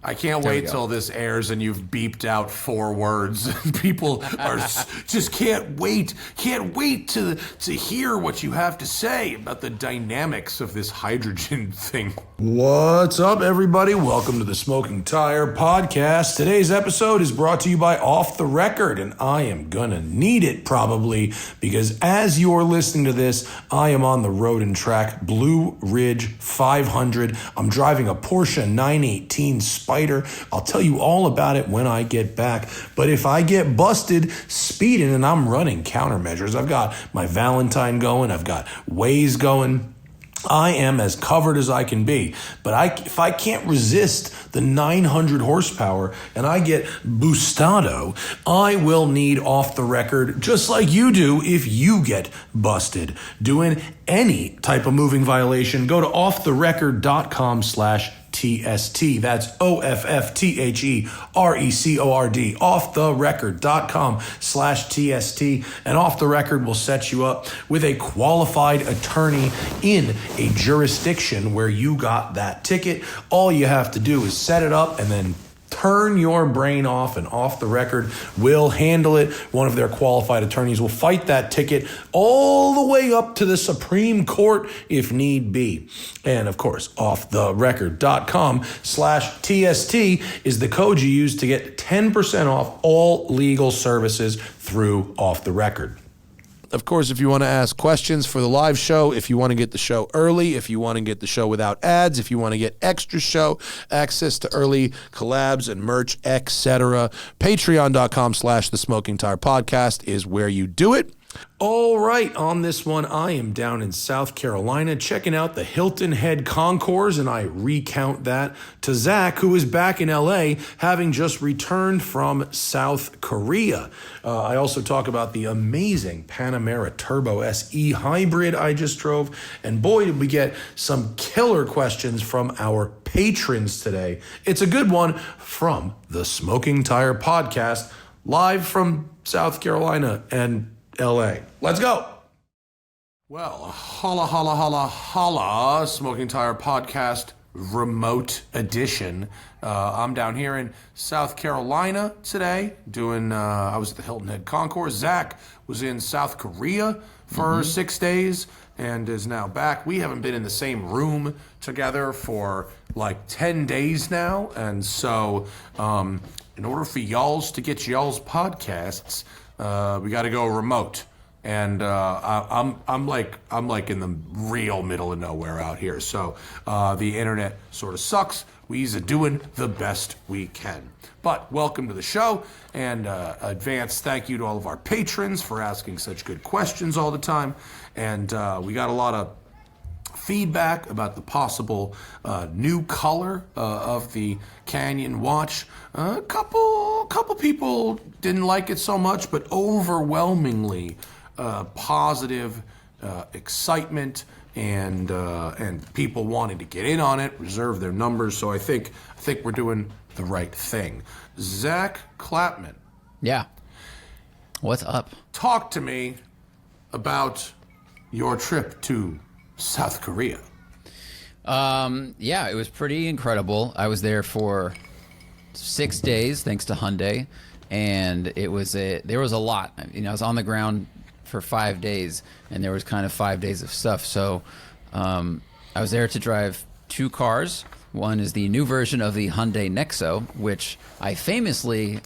I can't wait till this airs and you've beeped out 4 words. People are just can't wait to hear what you have to say about the dynamics of this hydrogen thing. What's up, everybody? Welcome to the Smoking Tire Podcast. Today's episode is brought to you by Off the Record, and I am gonna need it probably because as you're listening to this, I am on the road and track Blue Ridge 500. I'm driving a Porsche 918 Spider. I'll tell you all about it when I get back. But if I get busted speeding and I'm running countermeasures, I've got my Valentine going, I've got Waze going. I am as covered as I can be. But if I can't resist the 900 horsepower and I get boostado, I will need Off the Record just like you do if you get busted doing any type of moving violation. Go to offtherecord.com/TST. That's OFFTHERECORD. Offtherecord.com/TST. And Off the Record will set you up with a qualified attorney in a jurisdiction where you got that ticket. All you have to do is set it up and then turn your brain off, and Off the Record will handle it. One of their qualified attorneys will fight that ticket all the way up to the Supreme Court if need be. And of course, offtherecord.com/TST is the code you use to get 10% off all legal services through Off the Record. Of course, if you want to ask questions for the live show, if you want to get the show early, if you want to get the show without ads, if you want to get extra show, access to early collabs and merch, etc., patreon.com/The Smoking Tire Podcast is where you do it. All right, on this one, I am down in South Carolina checking out the Hilton Head Concours, and I recount that to Zach, who is back in LA, having just returned from South Korea. I also talk about the amazing Panamera Turbo S E-Hybrid I just drove, and boy, did we get some killer questions from our patrons today. It's a good one from the Smoking Tire Podcast, live from South Carolina and LA. Let's go. Well, holla, holla, holla, holla, Smoking Tire Podcast remote edition. I'm down here in South Carolina today doing, I was at the Hilton Head Concours. Zach was in South Korea for 6 days and is now back. We haven't been in the same room together for like 10 days now. And so in order for y'all's to get y'all's podcasts, we got to go remote, and I'm like in the real middle of nowhere out here. So the internet sort of sucks. We's doing the best we can. But welcome to the show, and advance thank you to all of our patrons for asking such good questions all the time. And we got a lot of feedback about the possible new color of the Canyon watch. A couple people didn't like it so much, but overwhelmingly positive excitement and people wanting to get in on it, reserve their numbers. So I think we're doing the right thing. Zach Clapman. Yeah. What's up? Talk to me about your trip to South Korea. Yeah, it was pretty incredible. I was there for 6 days, thanks to Hyundai, and there was a lot. I was on the ground for 5 days, and there was kind of 5 days of stuff. So I was there to drive 2 cars. One is the new version of the Hyundai Nexo, which I famously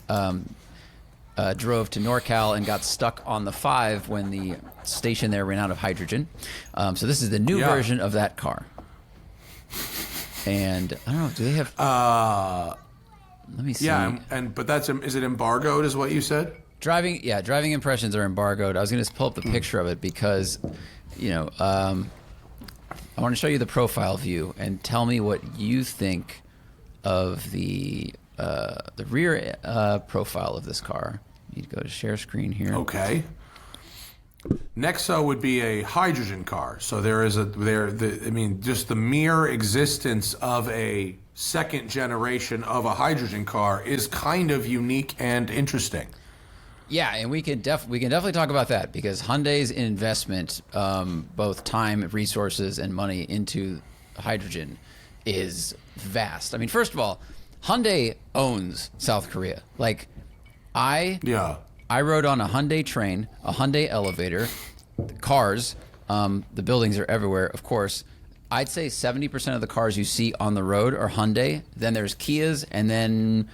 drove to NorCal and got stuck on the 5 when the station there ran out of hydrogen. So this is the new version of that car. And I don't know, do they have... let me see. Yeah, but is it embargoed is what you said? Driving impressions are embargoed. I was going to pull up the picture of it because, I want to show you the profile view and tell me what you think of the rear profile of this car. You need to go to share screen here. Okay. Nexo would be a hydrogen car, so just the mere existence of a second generation of a hydrogen car is kind of unique and interesting. Yeah, and we can definitely talk about that because Hyundai's investment, both time, resources, and money into hydrogen is vast. I mean, first of all, Hyundai owns South Korea. Like, I rode on a Hyundai train, a Hyundai elevator, cars. The buildings are everywhere, of course. I'd say 70% of the cars you see on the road are Hyundai. Then there's Kias, and then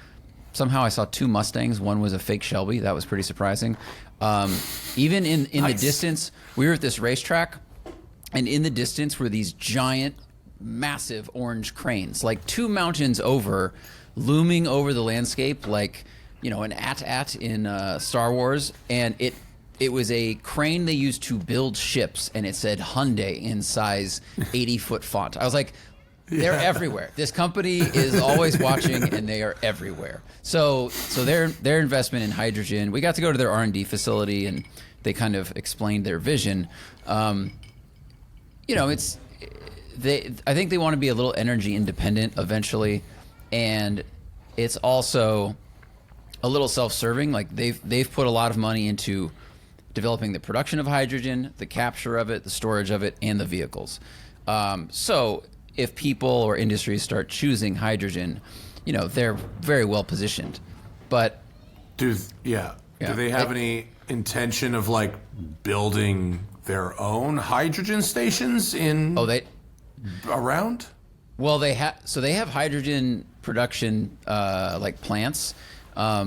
somehow I saw 2 Mustangs. One was a fake Shelby. That was pretty surprising. Even in the distance, we were at this racetrack, and in the distance were these giant, massive orange cranes, like 2 mountains over, looming over the landscape, like, you know, an AT-AT in Star Wars. And it was a crane they used to build ships, and it said Hyundai in size 80-foot font. I was like, they're everywhere. This company is always watching, and they are everywhere. So their investment in hydrogen. We got to go to their R&D facility, and they kind of explained their vision. You know, I think they want to be a little energy independent eventually, and it's also a little self-serving. Like they've put a lot of money into developing the production of hydrogen, the capture of it, the storage of it, and the vehicles. So if people or industries start choosing hydrogen, you know, they're very well positioned. But do they have any intention of like building their own hydrogen stations in around? Well, they have hydrogen production like plants. I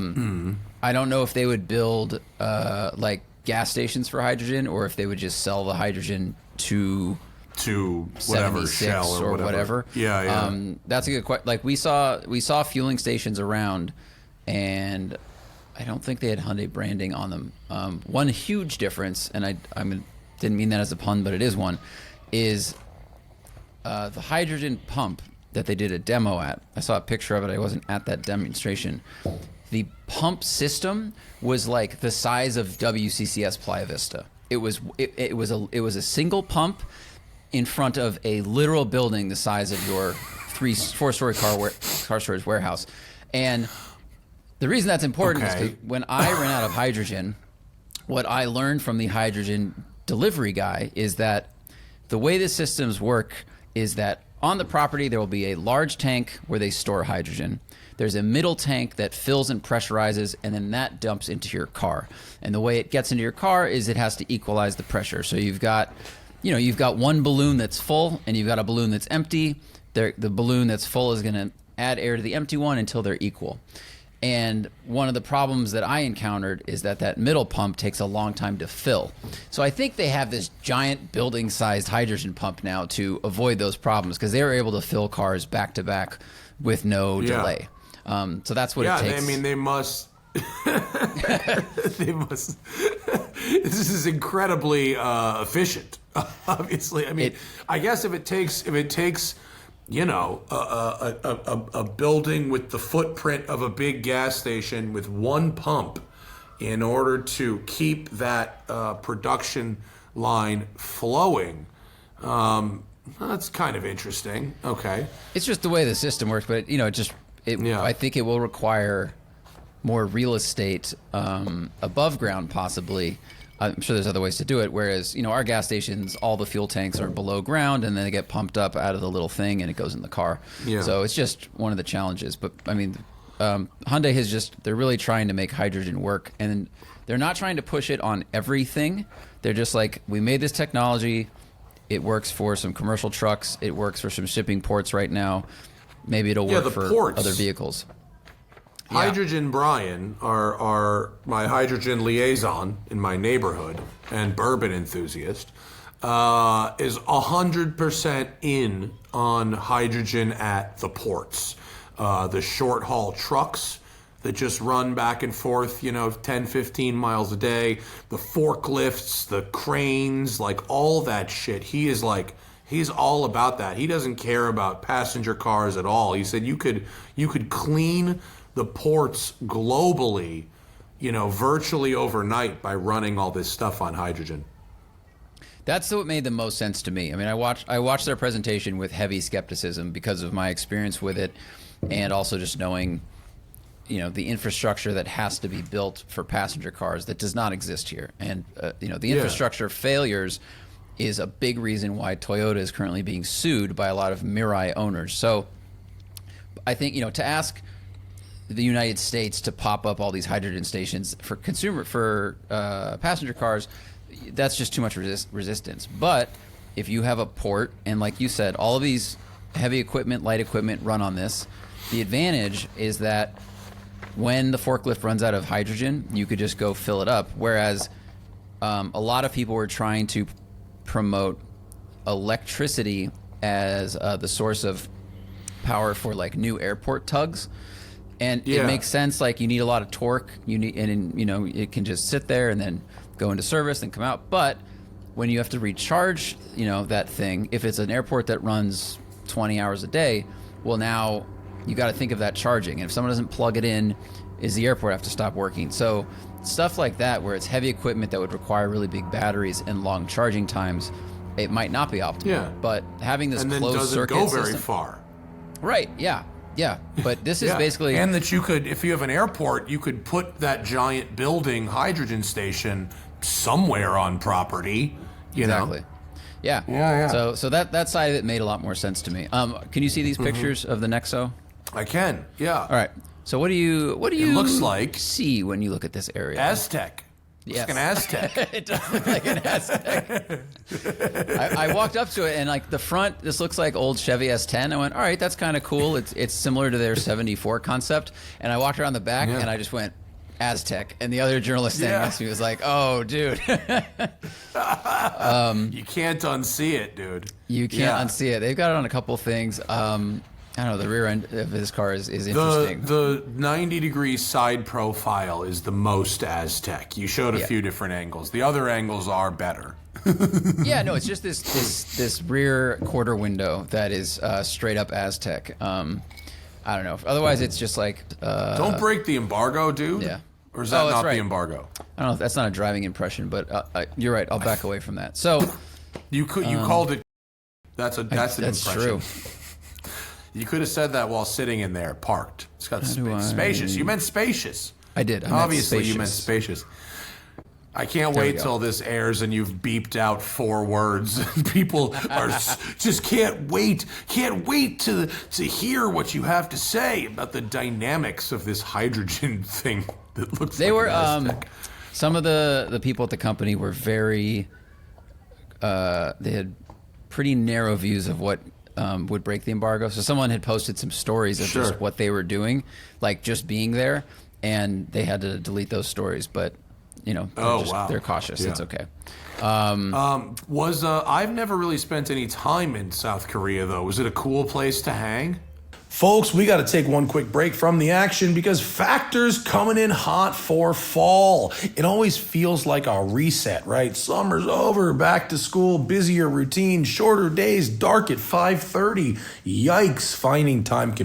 don't know if they would build like gas stations for hydrogen, or if they would just sell the hydrogen to whatever Shell or whatever. Yeah. That's a good question. Like we saw fueling stations around, and I don't think they had Hyundai branding on them. One huge difference, and I didn't mean that as a pun, but it is one, is the hydrogen pump that they did a demo at. I saw a picture of it. I wasn't at that demonstration. The pump system was like the size of WCCS Playa Vista. It was a single pump in front of a literal building the size of your 4-story car storage warehouse. And the reason that's important is because when I ran out of hydrogen, what I learned from the hydrogen delivery guy is that the way the systems work is that on the property there will be a large tank where they store hydrogen. There's a middle tank that fills and pressurizes, and then that dumps into your car. And the way it gets into your car is it has to equalize the pressure. So you've got one balloon that's full, and you've got a balloon that's empty. The balloon that's full is going to add air to the empty one until they're equal. And one of the problems that I encountered is that middle pump takes a long time to fill. So I think they have this giant building-sized hydrogen pump now to avoid those problems, because they were able to fill cars back to back with no delay. So that's what it takes. I mean, they must. They must. This is incredibly efficient. Obviously, I mean, I guess if it takes, you know, a building with the footprint of a big gas station with one pump, in order to keep that production line flowing. That's kind of interesting. Okay. It's just the way the system works, but you know, I think it will require more real estate above ground, possibly. I'm sure there's other ways to do it. Whereas, you know, our gas stations, all the fuel tanks are below ground, and then they get pumped up out of the little thing, and it goes in the car. Yeah. So it's just one of the challenges. But I mean, Hyundai they're really trying to make hydrogen work, and they're not trying to push it on everything. They're just like, we made this technology. It works for some commercial trucks. It works for some shipping ports right now. Maybe it'll work for ports. Other vehicles. Hydrogen Brian, our my hydrogen liaison in my neighborhood and bourbon enthusiast, is 100% in on hydrogen at the ports. The short haul trucks that just run back and forth, you know, 10, 15 miles a day, the forklifts, the cranes, like all that shit. He's all about that. He doesn't care about passenger cars at all. He said you could clean the ports globally, you know, virtually overnight by running all this stuff on hydrogen. That's what made the most sense to me. I mean, I watched their presentation with heavy skepticism because of my experience with it, and also just knowing, you know, the infrastructure that has to be built for passenger cars that does not exist here. And, you know, the infrastructure failures is a big reason why Toyota is currently being sued by a lot of Mirai owners. So I think, you know, to ask the United States to pop up all these hydrogen stations for passenger cars. That's just too much resistance. But if you have a port, and like you said, all of these heavy equipment, light equipment run on this, the advantage is that when the forklift runs out of hydrogen, you could just go fill it up. Whereas a lot of people were trying to promote electricity as the source of power for like new airport tugs. And it makes sense. Like you need a lot of torque. And it can just sit there and then go into service and come out. But when you have to recharge, that thing, if it's an airport that runs 20 hours a day, well, now you got to think of that charging. And if someone doesn't plug it in, is the airport have to stop working? So stuff like that, where it's heavy equipment that would require really big batteries and long charging times, it might not be optimal. Yeah. But having this closed circuit go very system, far. Right. Yeah. Yeah. But this is basically, and that you could, if you have an airport, you could put that giant building hydrogen station somewhere on property. Exactly. Yeah. Yeah. So that side of it made a lot more sense to me. Can you see these pictures of the Nexo? I can. Yeah. All right. So what do you looks like see when you look at this area? Aztec. Yes. It's like an Aztec. It does look like an Aztec. I walked up to it, and like the front, this looks like old Chevy S10. I went, all right, that's kind of cool. It's similar to their 74 concept. And I walked around the back, and I just went, Aztec. And the other journalist standing next to me was like, oh, dude. You can't unsee it, dude. You can't unsee it. They've got it on a couple things. I don't know, the rear end of this car is interesting. The 90-degree side profile is the most Aztec. You showed a few different angles. The other angles are better. Yeah, no, it's just this rear quarter window that is straight up Aztec. I don't know. Otherwise, it's just like... don't break the embargo, dude. Yeah. Or is that not the embargo? I don't know. That's not a driving impression, but you're right. I'll back away from that. So... You called it... That's an impression. That's true. You could have said that while sitting in there, parked. It's got spacious. You meant spacious. I did. Obviously, you meant spacious. I can't wait till this airs and you've beeped out 4 words. People are just can't wait to hear what you have to say about the dynamics of this hydrogen thing that looks. They like were an Aztec. Some of the people at the company were very. They had pretty narrow views of what would break the embargo. So someone had posted some stories of just what they were doing, like just being there, and they had to delete those stories. But they're cautious. It's okay. I've never really spent any time in South Korea though. Was it a cool place to hang? Folks, we got to take one quick break from the action because Factor's coming in hot for fall. It always feels like a reset, right? Summer's over, back to school, busier routine, shorter days, dark at 5:30. Yikes, finding time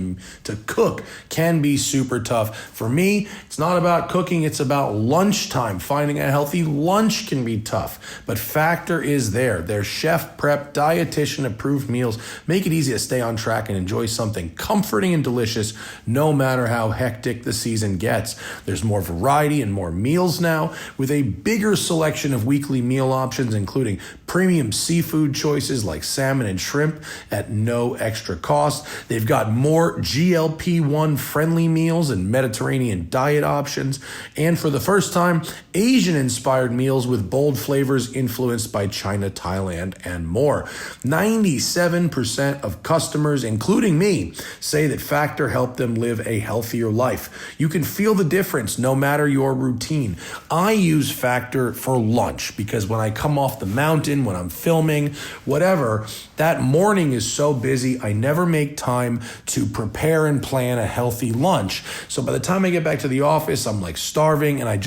to cook can be super tough. For me, it's not about cooking, it's about lunchtime. Finding a healthy lunch can be tough, but Factor is there. Their chef prep, dietitian approved meals make it easy to stay on track and enjoy something comforting and delicious no matter how hectic the season gets. There's more variety and more meals now with a bigger selection of weekly meal options, including premium seafood choices like salmon and shrimp at no extra cost. They've got more GLP-1 friendly meals and Mediterranean diet options. And for the first time, Asian inspired meals with bold flavors influenced by China, Thailand, and more. 97% of customers, including me, say that Factor helped them live a healthier life. You can feel the difference no matter your routine. I use Factor for lunch because when I come off the mountain, when I'm filming, whatever, that morning is so busy, I never make time to prepare and plan a healthy lunch. So by the time I get back to the office, I'm like starving and I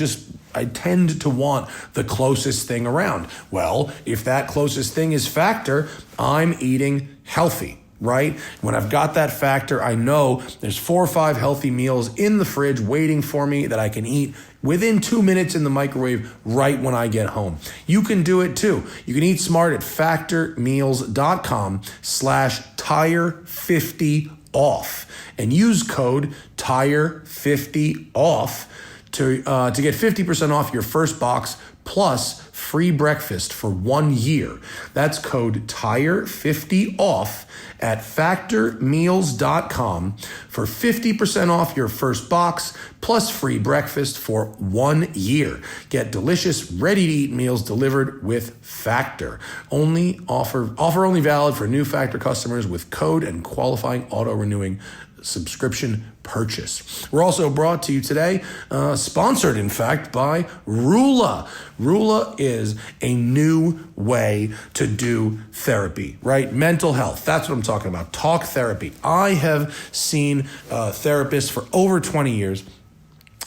tend to want the closest thing around. Well, if that closest thing is Factor, I'm eating healthy. Right? When I've got that Factor, I know there's 4 or 5 healthy meals in the fridge waiting for me that I can eat within 2 minutes in the microwave right when I get home. You can do it too. You can eat smart at factormeals.com/tire50off and use code tire50off to get 50% off your first box plus free breakfast for 1 year. That's code TIRE50OFF at factormeals.com for 50% off your first box plus free breakfast for 1 year. Get delicious, ready-to-eat meals delivered with Factor. Offer only valid for new Factor customers with code and qualifying auto-renewing subscription purchase. We're also brought to you today, sponsored in fact, by Rula. Rula is a new way to do therapy, right? Mental health. That's what I'm talking about. Talk therapy. I have seen therapists for over 20 years.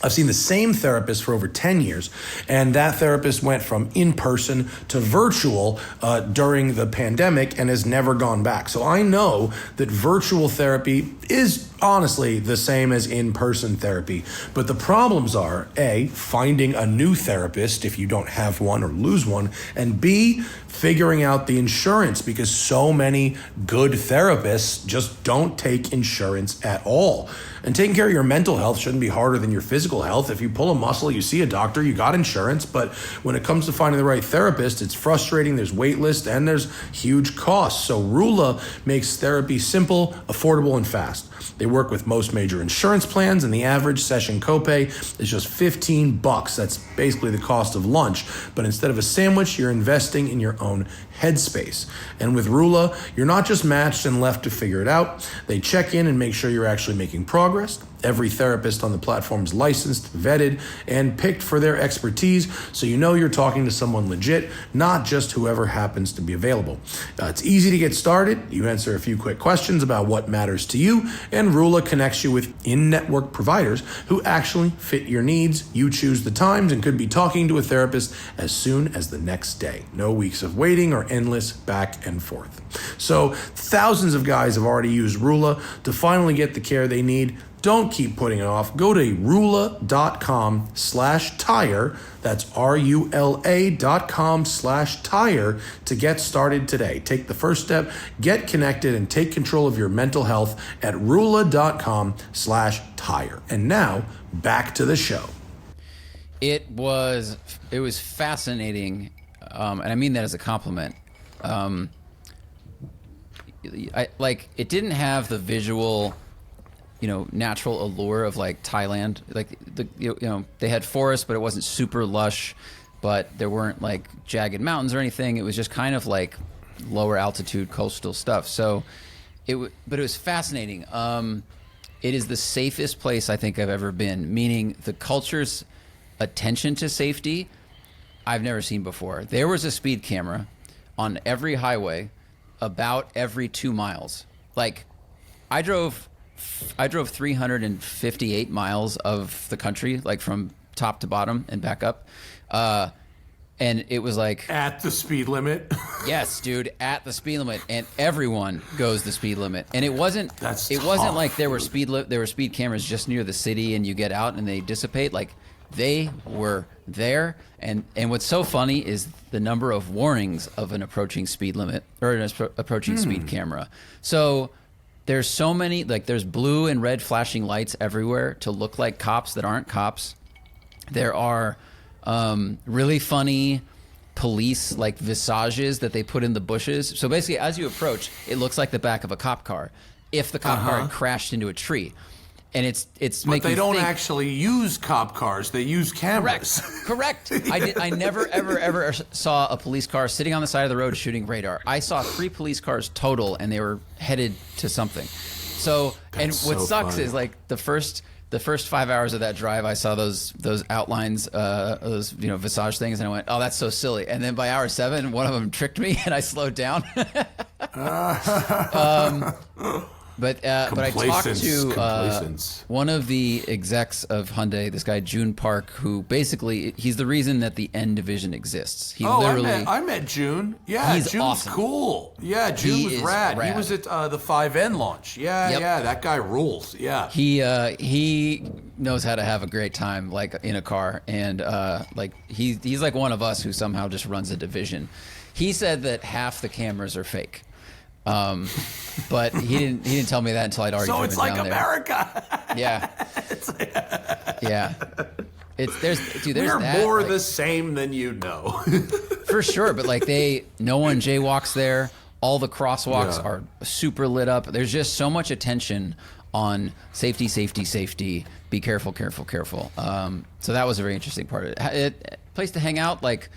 I've seen the same therapist for over 10 years, and that therapist went from in-person to virtual during the pandemic and has never gone back. So I know that virtual therapy is honestly the same as in-person therapy, but the problems are, A, finding a new therapist if you don't have one or lose one, and B, figuring out the insurance, because so many good therapists just don't take insurance at all. And taking care of your mental health shouldn't be harder than your physical health. If you pull a muscle, you see a doctor, you got insurance. But when it comes to finding the right therapist, it's frustrating. There's wait lists and there's huge costs. So Rula makes therapy simple, affordable, and fast. They work with most major insurance plans, and the average session copay is just $15. That's basically the cost of lunch. But instead of a sandwich, you're investing in your own headspace. And with Rula, you're not just matched and left to figure it out. They check in and make sure you're actually making progress. Every therapist on the platform is licensed, vetted, and picked for their expertise, so you know you're talking to someone legit, not just whoever happens to be available. It's easy to get started. You answer a few quick questions about what matters to you, and Rula connects you with in-network providers who actually fit your needs. You choose the times and could be talking to a therapist as soon as the next day. No weeks of waiting or endless back and forth. So thousands of guys have already used Rula to finally get the care they need. Don't keep putting it off. Go to rula.com/tire. That's RULA.com/tire to get started today. Take the first step, get connected, and take control of your mental health at rula.com/tire. And now back to the show. It was fascinating, and I mean that as a compliment. It didn't have the visual, natural allure of like Thailand. Like they had forests, but it wasn't super lush. But there weren't like jagged mountains or anything. It was just kind of like lower altitude coastal stuff. So but it was fascinating. It is the safest place I think I've ever been. Meaning the culture's attention to safety I've never seen before. There was a speed camera on every highway about every 2 miles. Like I drove 358 miles of the country, like from top to bottom and back up. And it was like at the speed limit. Yes, dude, at the speed limit, and everyone goes the speed limit. And it wasn't like there were speed cameras just near the city and you get out and they dissipate. Like they were there. And what's so funny is the number of warnings of an approaching speed limit or an approaching speed camera. So there's so many, like there's blue and red flashing lights everywhere to look like cops that aren't cops. There are really funny police like visages that they put in the bushes. So basically as you approach, it looks like the back of a cop car if the cop car had crashed into a tree. And it's but making they don't actually use cop cars. They use cameras. Correct. I never ever saw a police car sitting on the side of the road shooting radar. I saw 3 police cars total, and they were headed to something. So, and what sucks is like the first 5 hours of that drive, I saw those outlines, those visage things, and I went, "Oh, that's so silly." And then by hour 7, one of them tricked me, and I slowed down. But I talked to one of the execs of Hyundai, this guy Joon Park, who basically he's the reason that the N division exists. I met Joon. Yeah, he's Joon's awesome. Cool. Yeah, Joon was rad. He was at the 5N launch. Yeah, that guy rules. Yeah, he knows how to have a great time like in a car, and he's like one of us who somehow just runs a division. He said that half the cameras are fake. But he didn't tell me that until I'd already driven down there. So it's like America. Yeah. Yeah. there's We're that, more like, the same than you know. for sure. But like no one jaywalks there. All the crosswalks are super lit up. There's just so much attention on safety, safety, safety. Be careful, careful, careful. So that was a very interesting part of it. Place to hang out, like,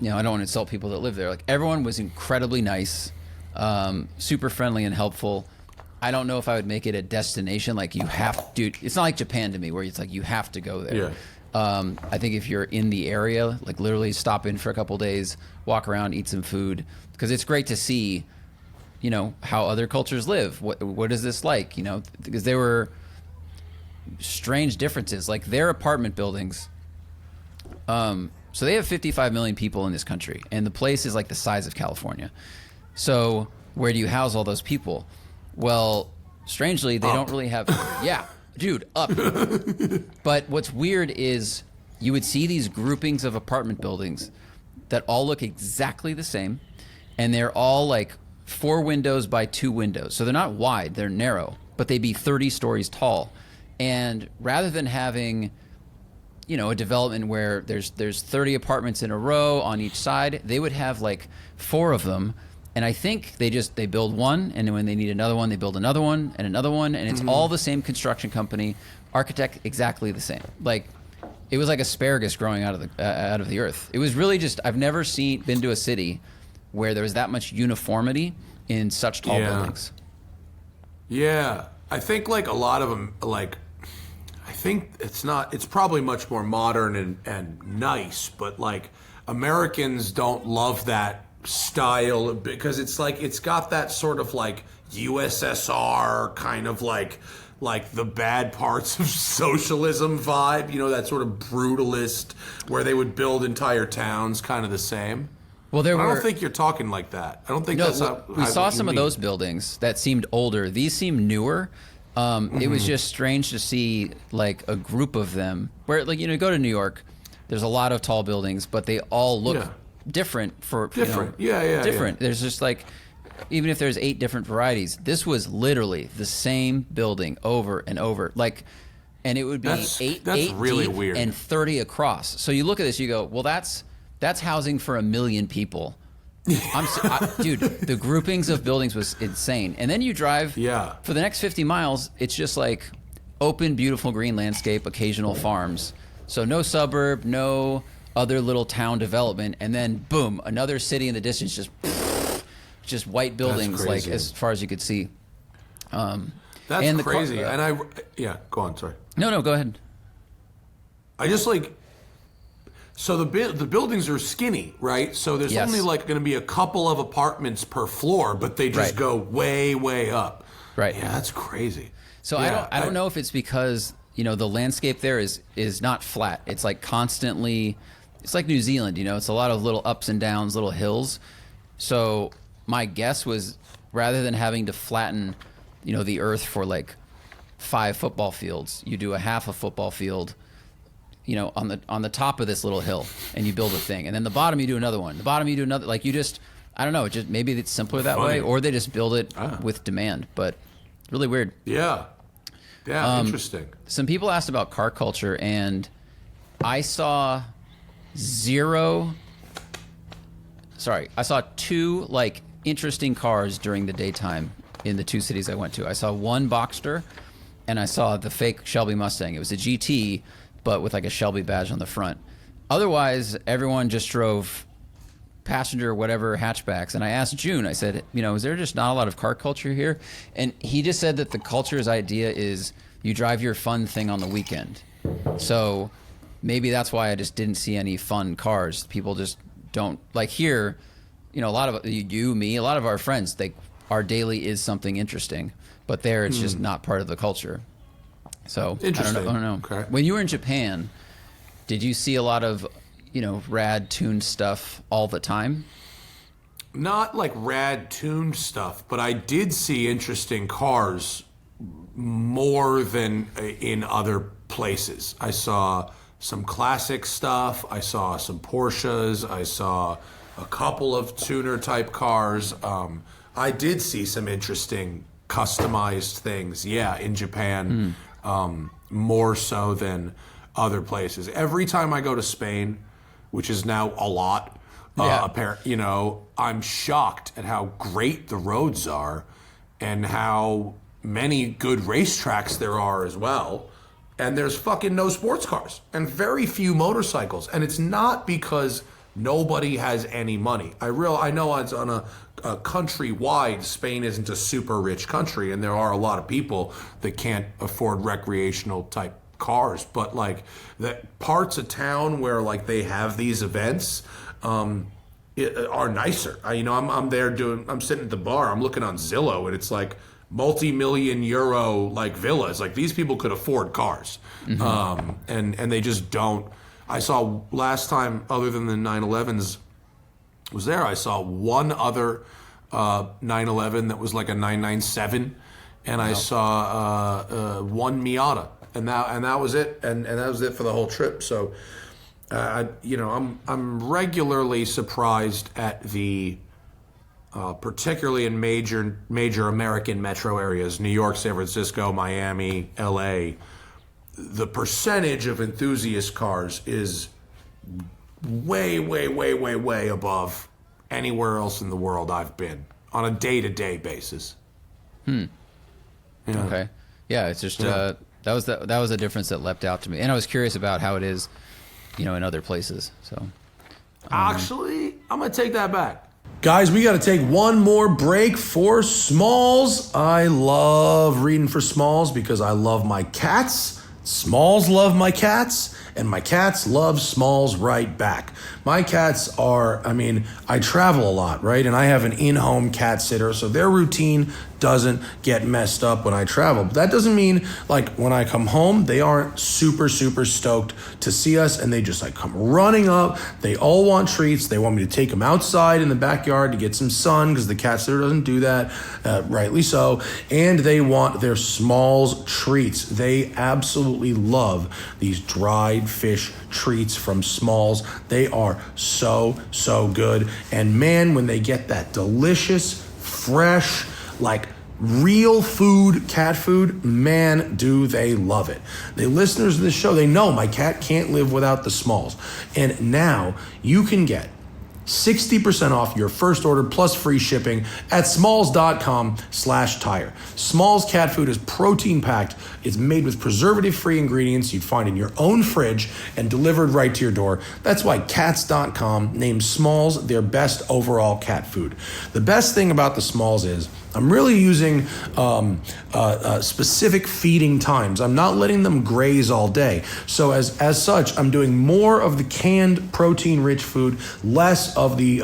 you know, I don't want to insult people that live there. Like, everyone was incredibly nice, super friendly and helpful. I don't know if I would make it a destination. Like, you have to. It's not like Japan to me, where it's like you have to go there. Yeah. I think if you're in the area, like literally stop in for a couple days, walk around, eat some food, because it's great to see, you know, how other cultures live. What is this like? You know, because there were strange differences. Like, their apartment buildings. So they have 55 million people in this country, and the place is like the size of California. So where do you house all those people? Well, strangely, they don't really have. Yeah, dude, up. But what's weird is you would see these groupings of apartment buildings that all look exactly the same, and they're all like 4 windows by 2 windows. So they're not wide, they're narrow, but they'd be 30 stories tall. And rather than having, you know, a development where there's 30 apartments in a row on each side, they would have like 4 of them. And I think they build one, and when they need another one, they build another one, and it's all the same construction company, architect exactly the same. Like, it was like asparagus growing out of the earth. It was really just, I've never been to a city where there was that much uniformity in such tall buildings. Yeah, I think like a lot of them, like, I think it's probably much more modern and nice, but like Americans don't love that style because it's like, it's got that sort of like USSR kind of like the bad parts of socialism vibe, you know, that sort of brutalist where they would build entire towns kind of the same. Well, I don't think you're talking like that. I don't think that's how we saw some of those buildings that seemed older. These seem newer. It was just strange to see like a group of them where, like, you know, go to New York, there's a lot of tall buildings, but they all look different different. Yeah. There's just like, even if there's 8 different varieties, this was literally the same building over and over. Like, and it would be eight really deep weird. and 30 across. So you look at this, you go, well, that's housing for 1 million people. Dude, the groupings of buildings was insane. And then you drive for the next 50 miles, it's just like open, beautiful green landscape, occasional farms. So no suburb, no other little town development, and then boom, another city in the distance, just white buildings, like as far as you could see. That's crazy. Go on, sorry. No, go ahead. I just like, so the buildings are skinny, right? So there's only like going to be a couple of apartments per floor, but they just go way, way up. Right. Yeah, that's crazy. So I don't know if it's because, you know, the landscape there is not flat. It's like constantly, it's like New Zealand, you know, it's a lot of little ups and downs, little hills. So my guess was, rather than having to flatten, you know, the earth for like 5 football fields, you do a half a football field, you know, on the top of this little hill, and you build a thing, and then the bottom you do another one, the bottom you do another. Like, you just, I don't know, just maybe it's simpler that way, or they just build it with demand, but really weird. Yeah, interesting. Some people asked about car culture, and I saw 2 like interesting cars during the daytime in the 2 cities I went to. I saw one Boxster, and I saw the fake Shelby Mustang. It was a GT, but with like a Shelby badge on the front. Otherwise, everyone just drove passenger whatever hatchbacks. And I asked Joon, I said, you know, is there just not a lot of car culture here? And he just said that the culture's idea is you drive your fun thing on the weekend. So maybe that's why I just didn't see any fun cars. People just don't, like here, you know, a lot of me, a lot of our friends, our daily is something interesting, but there it's just not part of the culture. So I don't know. Okay. When you were in Japan, did you see a lot of, you know, rad tuned stuff all the time? Not like rad tuned stuff, but I did see interesting cars more than in other places. I saw some classic stuff. I saw some Porsches. I saw a couple of tuner type cars. I did see some interesting customized things, in Japan, more so than other places. Every time I go to Spain, which is now a lot, I'm shocked at how great the roads are and how many good racetracks there are as well. And there's fucking no sports cars and very few motorcycles. And it's not because nobody has any money. I know it's on a countrywide, Spain isn't a super rich country, and there are a lot of people that can't afford recreational type cars. But like the parts of town where like they have these events are nicer. I'm sitting at the bar, I'm looking on Zillow, and it's like multi-million euro like villas. Like these people could afford cars, and they just don't. I saw last time, other than the 911s was there, I saw one other 911 that was like a 997, and I saw one Miata, and that was it, and that was it for the whole trip. So, I'm regularly surprised at the, particularly in major American metro areas, New York, San Francisco, Miami, LA. The percentage of enthusiast cars is way, way, way, way, way above anywhere else in the world I've been on a day-to-day basis. Yeah. Okay. Yeah, it's just that was a difference that leapt out to me, and I was curious about how it is, in other places. So, actually, I'm gonna take that back. Guys, we got to take one more break for Smalls. I love reading for Smalls because I love my cats. Smalls love my cats, and my cats love Smalls right back. My cats I travel a lot, right? And I have an in-home cat sitter, so their routine doesn't get messed up when I travel. But that doesn't mean, like, when I come home, they aren't super, super stoked to see us, and they just, like, come running up. They all want treats. They want me to take them outside in the backyard to get some sun, because the cat sitter doesn't do that, rightly so. And they want their Smalls treats. They absolutely love these dried fish treats from Smalls. They are so, so good. And man, when they get that delicious, fresh, like real food, cat food, man, do they love it. The listeners of this show, they know my cat can't live without the Smalls. And now you can get 60% off your first order plus free shipping at smalls.com/tire. Smalls cat food is protein packed. It's made with preservative-free ingredients you'd find in your own fridge and delivered right to your door. That's why cats.com named Smalls their best overall cat food. The best thing about the Smalls is I'm really using specific feeding times. I'm not letting them graze all day. So as such, I'm doing more of the canned protein-rich food, less of the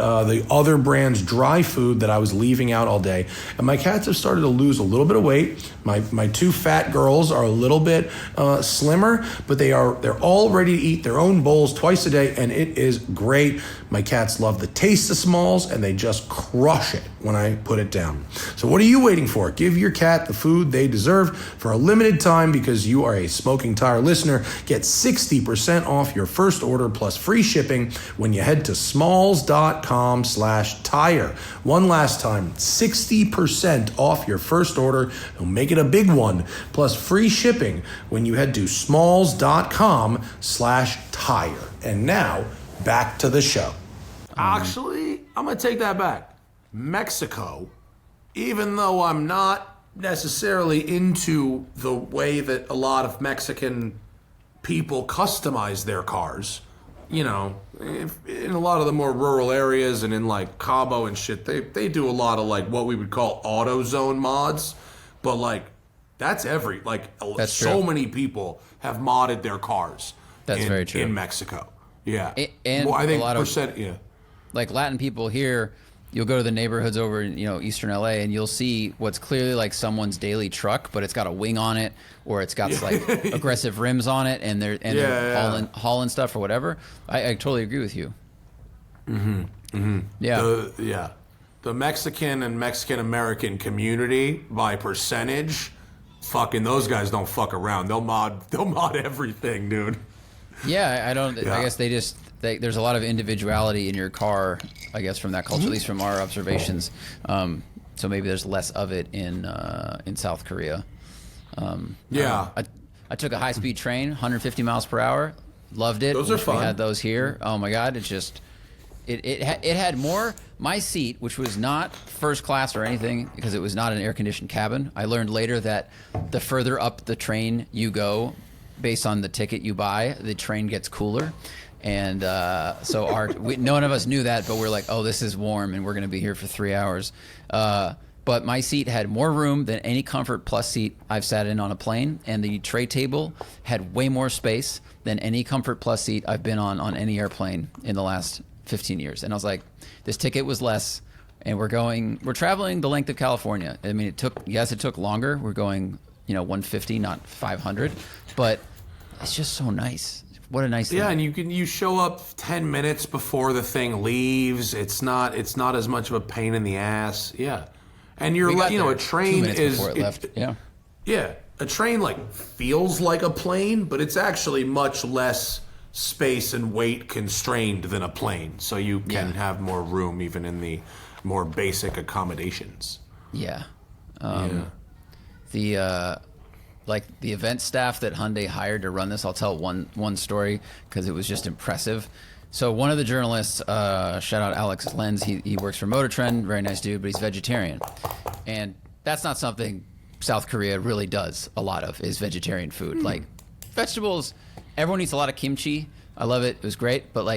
other brand's dry food that I was leaving out all day. And my cats have started to lose a little bit of weight. My two fat girls are a little bit slimmer, but they're all ready to eat their own bowls twice a day, and it is great. My cats love the taste of Smalls, and they just crush it when I put it down. So what are you waiting for? Give your cat the food they deserve. For a limited time, because you are a Smoking Tire listener, get 60% off your first order plus free shipping when you head to smalls.com/tire. One last time, 60% off your first order. It'll make it a big one, plus free shipping when you head to smalls.com/tire. And now, back to the show. Actually, I'm going to take that back. Mexico, even though I'm not necessarily into the way that a lot of Mexican people customize their cars, in a lot of the more rural areas and in like Cabo and shit, they do a lot of like what we would call AutoZone mods, but like that's so true. many people have modded their cars. That's very true. In Mexico. Yeah. And well, I think a lot of like Latin people here, you'll go to the neighborhoods over in Eastern LA, and you'll see what's clearly like someone's daily truck, but it's got a wing on it, or it's got like aggressive rims on it, and they're hauling stuff or whatever. I totally agree with you. Yeah. The Mexican and Mexican American community by percentage, fucking those guys don't fuck around. They'll mod everything, dude. Yeah, I guess there's a lot of individuality in your car, I guess, from that culture, at least from our observations. So maybe there's less of it in South Korea. I I took a high-speed train, 150 miles per hour. Loved it. Those are fun. We had those here. Oh my God! It had more. My seat, which was not first class or anything, because it was not an air-conditioned cabin. I learned later that the further up the train you go, based on the ticket you buy, the train gets cooler. And so none of us knew that, but we're like, oh, this is warm, and we're going to be here for 3 hours. But my seat had more room than any Comfort Plus seat I've sat in on a plane, and the tray table had way more space than any Comfort Plus seat I've been on any airplane in the last 15 years. And I was like, this ticket was less, and we're traveling the length of California. I mean, it took longer. We're going, 150, not 500, but it's just so nice. What a nice thing. Yeah, and you show up 10 minutes before the thing leaves. It's not as much of a pain in the ass. Yeah. And you're like, a train 2 minutes is before it left. Yeah. Yeah. A train feels like a plane, but it's actually much less space and weight constrained than a plane. So you can have more room even in the more basic accommodations. Yeah. The event staff that Hyundai hired to run this, I'll tell one story because it was just impressive. So one of the journalists, shout out Alex Lenz, he works for Motor Trend, very nice dude, but he's vegetarian. And that's not something South Korea really does a lot of, is vegetarian food. Like vegetables, everyone eats a lot of kimchi. I love it. It was great. But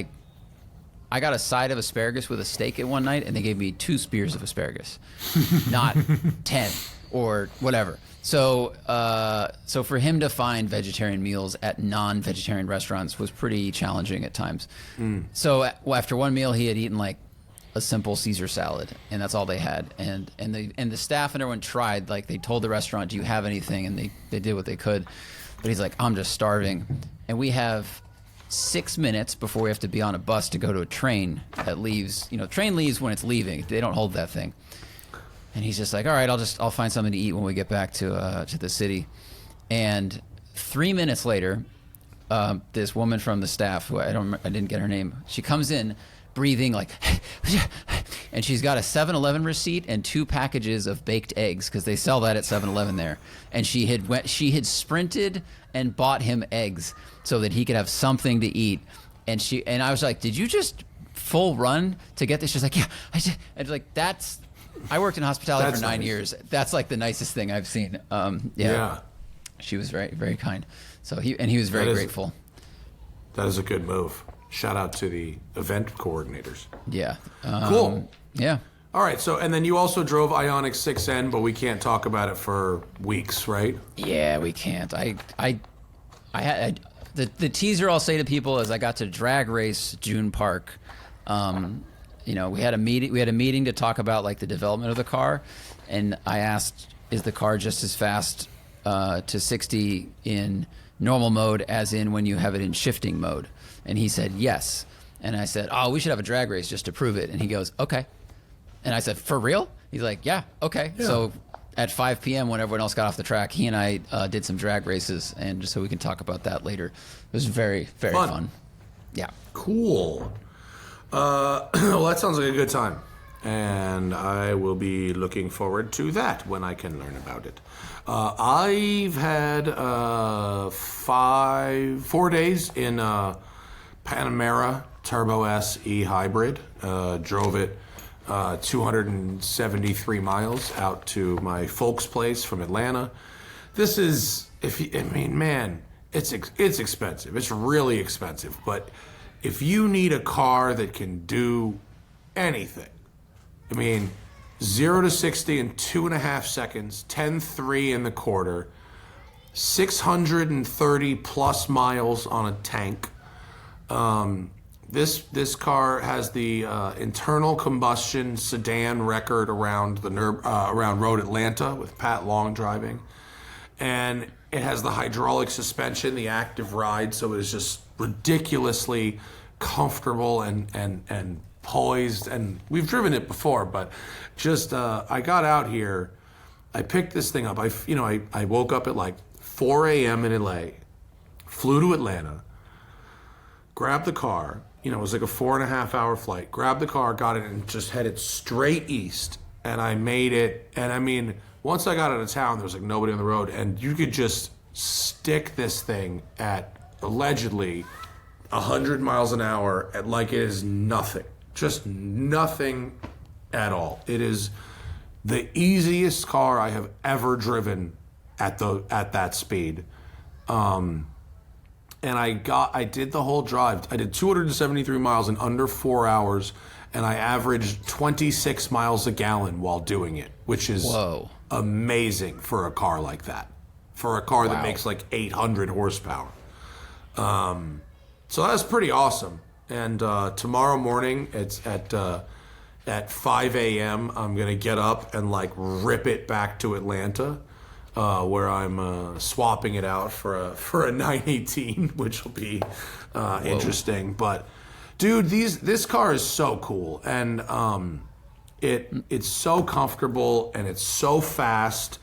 I got a side of asparagus with a steak at one night, and they gave me 2 spears of asparagus, not 10 or whatever. So for him to find vegetarian meals at non-vegetarian restaurants was pretty challenging at times. So after one meal, he had eaten a simple Caesar salad, and that's all they had. And the staff and everyone tried. They told the restaurant, "Do you have anything?" And they did what they could. But he's like, "I'm just starving," and we have 6 minutes before we have to be on a bus to go to a train that leaves. Train leaves when it's leaving. They don't hold that thing. And he's just like, all right, I'll find something to eat when we get back to the city. And 3 minutes later, this woman from the staff, who I didn't get her name, she comes in breathing and she's got a 7-Eleven receipt and 2 packages of baked eggs because they sell that at 7-Eleven there. And she had sprinted and bought him eggs so that he could have something to eat. And I was like, did you just full run to get this? She's like, yeah, I did. And I worked in hospitality for 9 years. That's the nicest thing I've seen. Yeah. She was very, very kind. So he was very grateful. That is a good move. Shout out to the event coordinators. Yeah. Cool. Yeah. All right. So, and then you also drove Ioniq 6N, but we can't talk about it for weeks, right? Yeah, we can't. I had the teaser I'll say to people is I got to drag race Joon Park. We had a meeting to talk about the development of the car, and I asked, is the car just as fast to 60 in normal mode as in when you have it in shifting mode? And he said yes. And I said, oh, we should have a drag race just to prove it. And he goes, okay. And I said, for real? He's like, yeah, okay. Yeah. So at 5 p.m. when everyone else got off the track, he and I did some drag races, and just so we can talk about that later. It was very, very fun. Yeah. Cool. Well, that sounds like a good time, and I will be looking forward to that when I can learn about it. I've had 4 days in Panamera Turbo S E-Hybrid. Drove it 273 miles out to my folks' place from Atlanta. This is, it's expensive. It's really expensive, but if you need a car that can do anything, 0 to 60 in 2.5 seconds, 10.3 in the quarter, 630 plus miles on a tank. This car has the internal combustion sedan record around around Road Atlanta with Pat Long driving, and it has the hydraulic suspension, the active ride, so it is just ridiculously comfortable and poised. And we've driven it before, but just I got out here, I picked this thing up. I woke up at 4 a.m. in LA, flew to Atlanta, grabbed the car. It was a 4.5 hour flight. Grabbed the car, got it, and just headed straight east. And I made it. And once I got out of town, there was nobody on the road, and you could just stick this thing at allegedly 100 miles an hour at like it is nothing. Just nothing at all. It is the easiest car I have ever driven at that speed. And I did the whole drive. I did 273 miles in under 4 hours, and I averaged 26 miles a gallon while doing it, which is amazing for a car like that. For a car that makes like 800 horsepower. So that's pretty awesome. And tomorrow morning, it's at 5 a.m., I'm going to get up and like rip it back to Atlanta, where I'm swapping it out for a 918, which will be interesting. But dude, this car is so cool, and it's so comfortable, and it's so fast,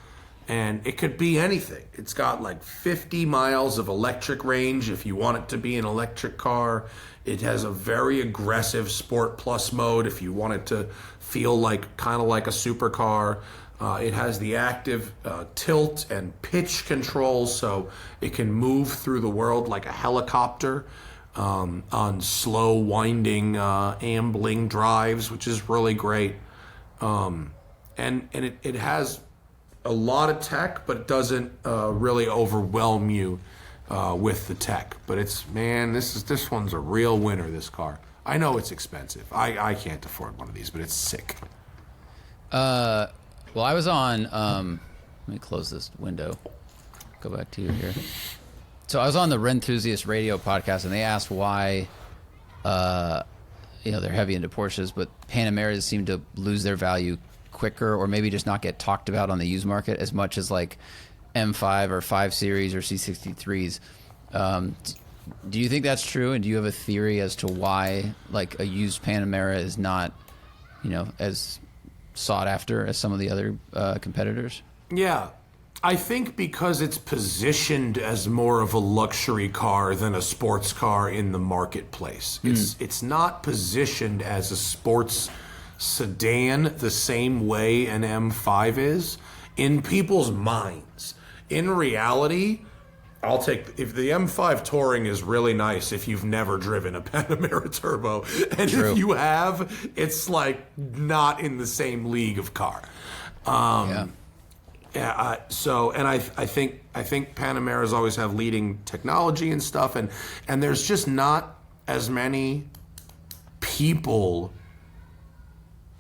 and it could be anything. It's got like 50 miles of electric range if you want it to be an electric car. It has a very aggressive Sport Plus mode if you want it to feel like kind of like a supercar. It has the active tilt and pitch control, so it can move through the world like a helicopter on slow, winding, ambling drives, which is really great. And it has a lot of tech, but it doesn't really overwhelm you with the tech. But this one's a real winner, this car. I know it's expensive. I can't afford one of these, but it's sick. Well, I was on, let me close this window, go back to you here. So I was on the Renthusiast radio podcast, and they asked why, they're heavy into Porsches, but Panameras seem to lose their value quicker, or maybe just not get talked about on the used market as much as like M5 or 5 Series or C63s. Do you think that's true? And do you have a theory as to why like a used Panamera is not, as sought after as some of the other competitors? Yeah. I think because it's positioned as more of a luxury car than a sports car in the marketplace. It's not positioned as a sports sedan the same way an M5 is in people's minds. In reality, if the M5 Touring is really nice if you've never driven a Panamera Turbo, and True. if you have, it's like not in the same league of car. I think Panameras always have leading technology and stuff, and there's just not as many people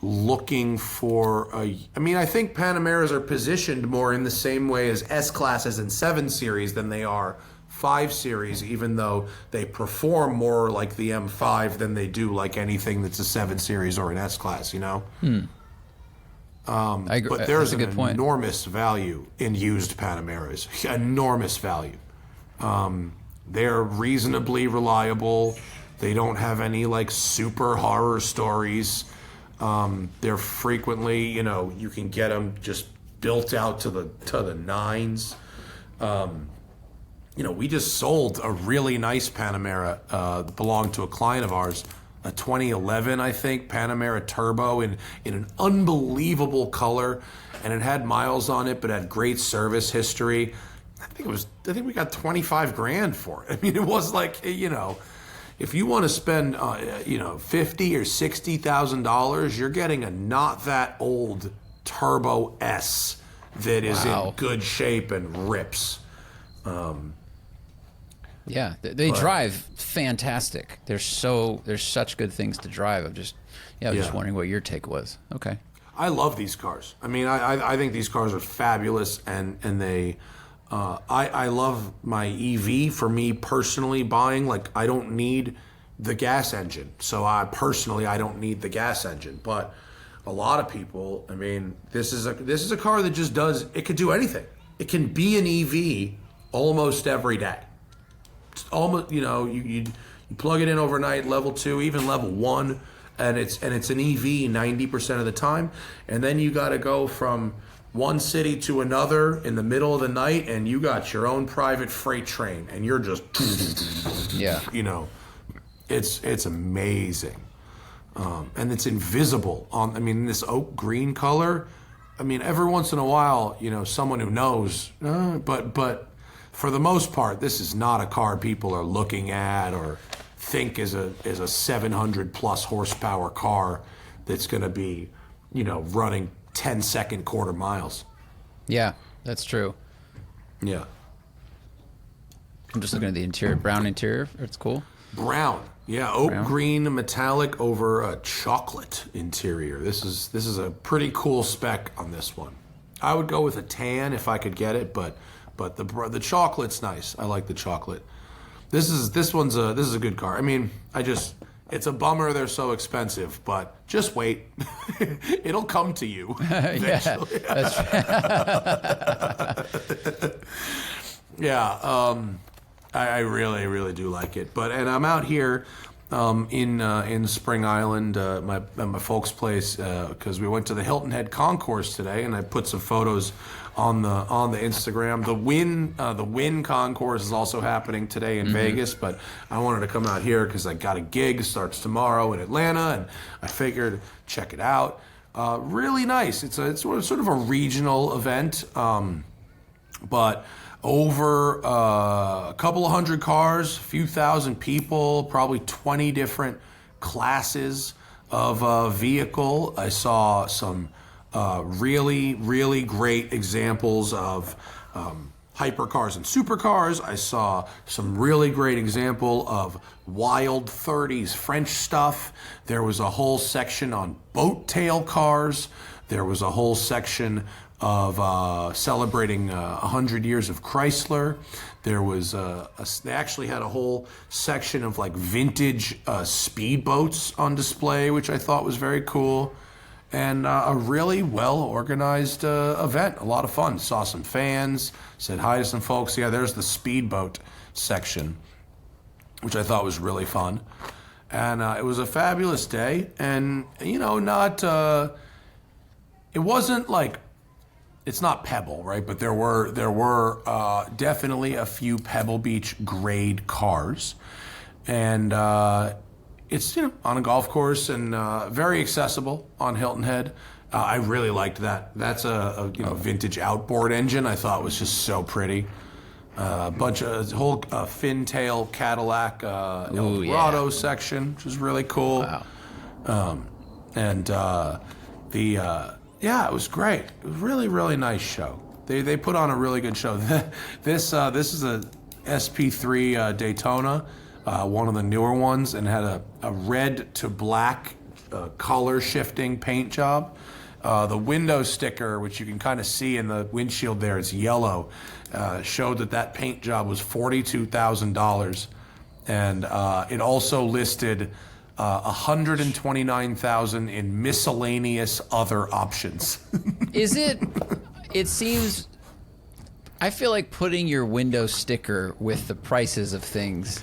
looking for I think Panameras are positioned more in the same way as S-Classes and 7 Series than they are 5 Series, even though they perform more like the M5 than they do like anything that's a 7 Series or an S-Class, I agree. But there's That's a good point. enormous value in used Panameras. Enormous value. They're reasonably reliable. They don't have any like super horror stories. They're frequently, you can get them just built out to the nines. We just sold a really nice Panamera that belonged to a client of ours, a 2011, I think, Panamera Turbo in an unbelievable color, and it had miles on it, but had great service history. I think we got $25,000 for it. It was like, if you want to spend, $50,000 or $60,000, you're getting a not that old Turbo S that is in good shape and rips. Yeah, they drive fantastic. There's such good things to drive. I was just wondering what your take was. Okay. I love these cars. I think these cars are fabulous, and they. I love my EV. For me personally, buying, like, I don't need the gas engine. So I don't need the gas engine. But a lot of people, this is a car that just does. It could do anything. It can be an EV almost every day. It's almost, you plug it in overnight, level 2, even level 1, and it's an EV 90% of the time. And then you got to go from one city to another in the middle of the night, and you got your own private freight train, and you're just, it's amazing. And it's invisible in this oak green color. Every once in a while, someone who knows, but for the most part, this is not a car people are looking at or think is a 700 plus horsepower car that's going to be, running 10-second quarter miles. Yeah, that's true. Yeah. I'm just looking at the interior, brown interior. It's cool. Brown. Yeah, oak green metallic over a chocolate interior. This is a pretty cool spec on this one. I would go with a tan if I could get it, but the chocolate's nice. I like the chocolate. This is a good car. I mean, it's a bummer they're so expensive, but just wait. It'll come to you eventually. Yeah, I really, really do like it. And I'm out here in Spring Island, at my folks' place, because we went to the Hilton Head Concours today, and I put some photos on the Instagram. The Win Concours is also happening today in Vegas, but I wanted to come out here because I got a gig. It starts tomorrow in Atlanta, and I figured check it out. Really nice. It's sort of a regional event, but over a couple of hundred cars, a few thousand people, probably 20 different classes of vehicle. I saw some really, really great examples of hypercars and supercars. I saw some really great example of wild 30s French stuff. There was a whole section on boat tail cars. There was a whole section of celebrating 100 years of Chrysler. There was they actually had a whole section of like vintage speedboats on display, which I thought was very cool. And a really well-organized event. A lot of fun. Saw some fans, said hi to some folks. Yeah, there's the speedboat section, which I thought was really fun. And it was a fabulous day. And, it wasn't like, it's not Pebble, right? But there were definitely a few Pebble Beach grade cars. And it's on a golf course and very accessible on Hilton Head. I really liked that. That's a vintage outboard engine. I thought was just so pretty. Whole fin-tail Cadillac Eldorado section, which was really cool. Wow. It was great. It was really, really nice show. They put on a really good show. This is a SP3 Daytona, one of the newer ones, and had a red to black color shifting paint job. The window sticker, which you can kind of see in the windshield there, it's yellow, showed that paint job was $42,000, and it also listed $129,000 in miscellaneous other options. Is it? It seems. I feel like putting your window sticker with the prices of things.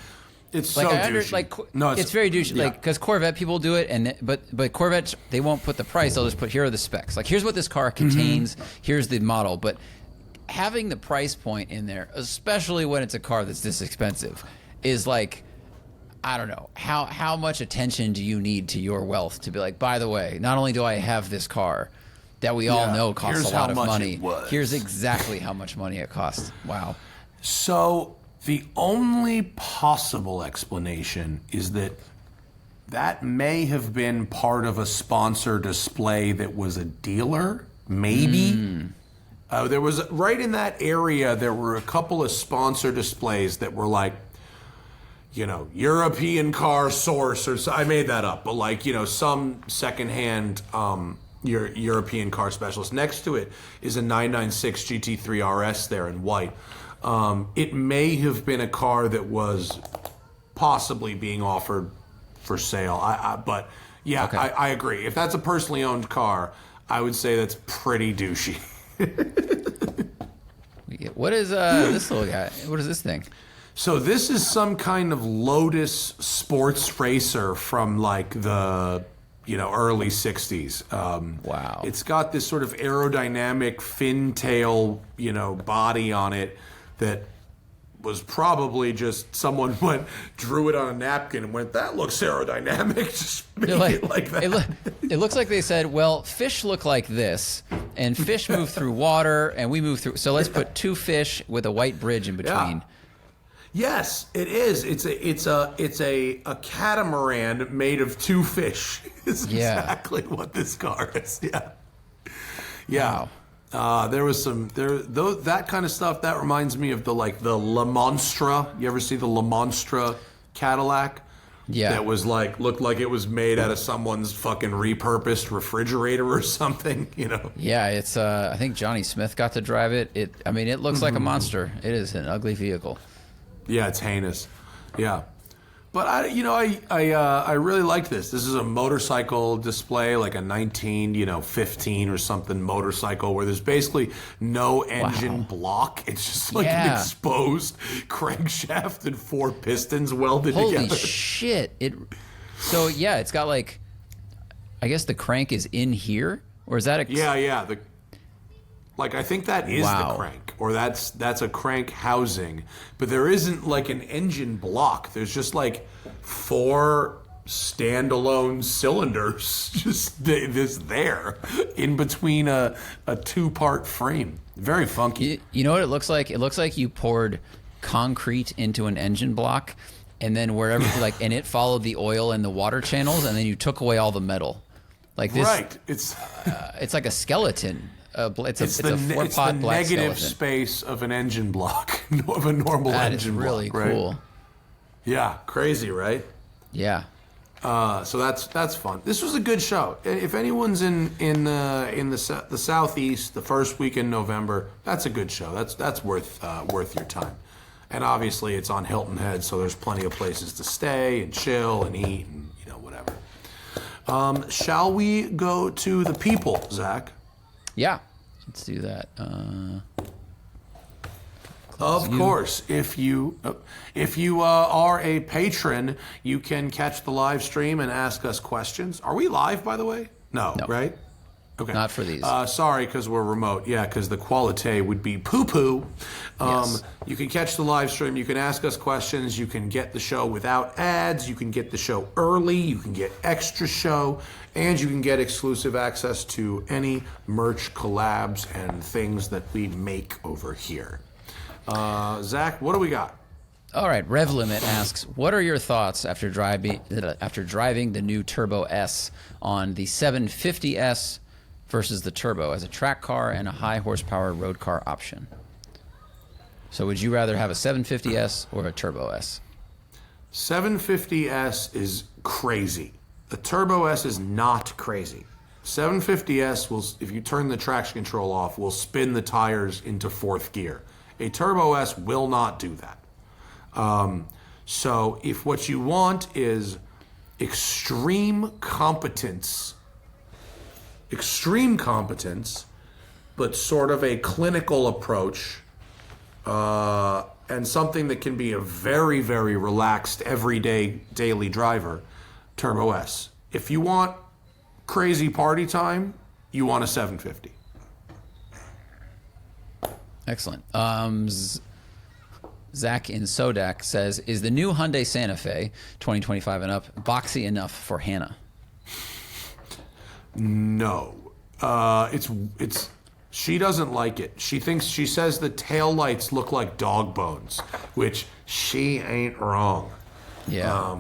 It's like so douchey. It's very douchey. Yeah. Like because Corvette people do it, but Corvettes they won't put the price. They'll just put here are the specs. Like here's what this car contains. Here's the model. But having the price point in there, especially when it's a car that's this expensive, is like. I don't know, how much attention do you need to your wealth to be like, by the way, not only do I have this car that we all know costs a lot of money, here's exactly how much money it costs. Wow. So the only possible explanation is that may have been part of a sponsor display that was a dealer, maybe. There was, right in that area, there were a couple of sponsor displays that were like, European car source, or I made that up, but like, some secondhand European car specialist. Next to it is a 996 GT3 RS there in white. It may have been a car that was possibly being offered for sale. But yeah, okay. I agree. If that's a personally owned car, I would say that's pretty douchey. What is this little guy? What is this thing? So this is some kind of Lotus sports racer from like the early 60s. Wow. It's got this sort of aerodynamic fin tail body on it that was probably just someone drew it on a napkin and went, that looks aerodynamic. Just make it like that. It looks like they said, well, fish look like this, and fish move through water, and we move through. So let's put two fish with a white bridge in between. Yeah. Yes, it is. It's a catamaran made of two fish. Is exactly what this car is. Yeah. Yeah. Wow. There was that kind of stuff that reminds me of the La Monstra. You ever see the La Monstra Cadillac? Yeah. That was looked like it was made out of someone's fucking repurposed refrigerator or something, you know? Yeah, it's I think Johnny Smith got to drive it. It looks like a monster. It is an ugly vehicle. Yeah, it's heinous. Yeah. But I really like this. This is a motorcycle display, like a 1915 or something motorcycle, where there's basically no engine block. It's just like an exposed crankshaft and 4 pistons welded together. Holy shit! It's got I guess the crank is in here, or is that a yeah. I think that is the crank, or that's a crank housing, but there isn't an engine block. There's just 4 standalone cylinders just there in between a 2-part frame. Very funky. You know what it looks like? It looks like you poured concrete into an engine block, and then wherever and it followed the oil and the water channels, and then you took away all the metal. Like this, right? It's like a skeleton. It's a 4-pot black negative skeleton. Space of an engine block of a normal engine block. That is really cool. Right? Yeah, crazy, right? Yeah. So that's fun. This was a good show. If anyone's in the southeast, the first week in November, that's a good show. That's worth your time. And obviously, it's on Hilton Head, so there's plenty of places to stay and chill and eat and whatever. Shall we go to the people, Zach? Yeah, let's do that. Of course, if you are a patron, you can catch the live stream and ask us questions. Are we live, by the way? No. Right? Okay. Not for these. Sorry, because we're remote. Yeah, because the quality would be poo-poo. Yes. You can catch the live stream. You can ask us questions. You can get the show without ads. You can get the show early. You can get extra show. And you can get exclusive access to any merch collabs and things that we make over here. Zach, what do we got? All right, Rev Limit asks, what are your thoughts after driving the new Turbo S on the 750S versus the Turbo as a track car and a high horsepower road car option? So would you rather have a 750S or a Turbo S? 750S is crazy. The Turbo S is not crazy. 750S will, if you turn the traction control off, will spin the tires into 4th gear. A Turbo S will not do that. So if what you want is extreme competence, but sort of a clinical approach, and something that can be a very, very relaxed, everyday, daily driver, Turbo S. If you want crazy party time, you want a 750. Excellent. Zach in Sodak says, is the new Hyundai Santa Fe 2025 and up boxy enough for Hannah? No. It's she doesn't like it. She says the taillights look like dog bones, which she ain't wrong. Yeah.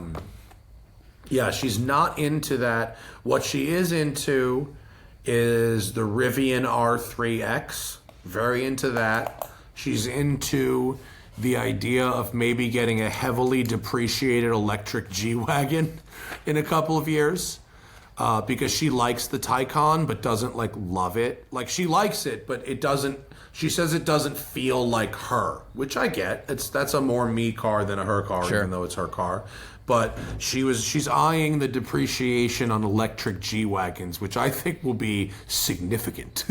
Yeah, she's not into that. What she is into is the Rivian R3X. Very into that. She's into the idea of maybe getting a heavily depreciated electric G-Wagon in a couple of years, because she likes the Taycan but doesn't love it. She likes it, but it doesn't. She says it doesn't feel like her, which I get. That's a more me car than a her car, sure, even though it's her car. But she's eyeing the depreciation on electric G-Wagons, which I think will be significant.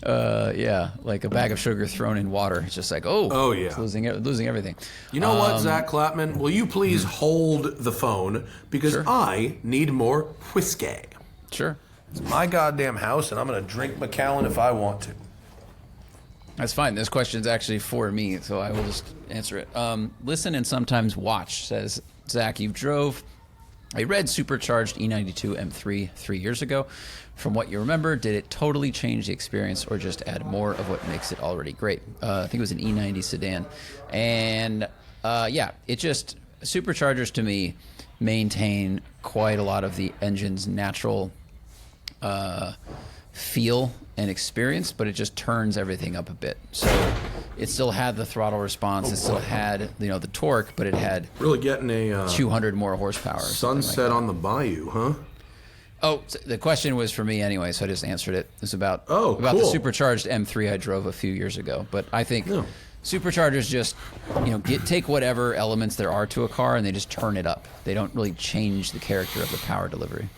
Yeah, like a bag of sugar thrown in water. It's just like, oh yeah, it's losing everything. You know what, Zach Clapman? Will you please hold the phone, because sure, I need more whiskey. Sure. It's my goddamn house, and I'm going to drink Macallan if I want to. That's fine. This question's actually for me, so I will just answer it. Listen and sometimes watch, says Zach. You drove a red supercharged E92 M3 3 years ago. From what you remember, did it totally change the experience or just add more of what makes it already great? I think it was an E90 sedan. And yeah, it just, superchargers to me maintain quite a lot of the engine's natural feel and experience, but it just turns everything up a bit. So it still had the throttle response, it still had the torque, but it had Really getting a 200 more horsepower. sunset on the bayou, huh? Oh, so the question was for me anyway, so I just answered it. It's about cool. the supercharged M3 I drove a few years ago. But I think superchargers just take whatever elements there are to a car and they just turn it up. They don't really change the character of the power delivery.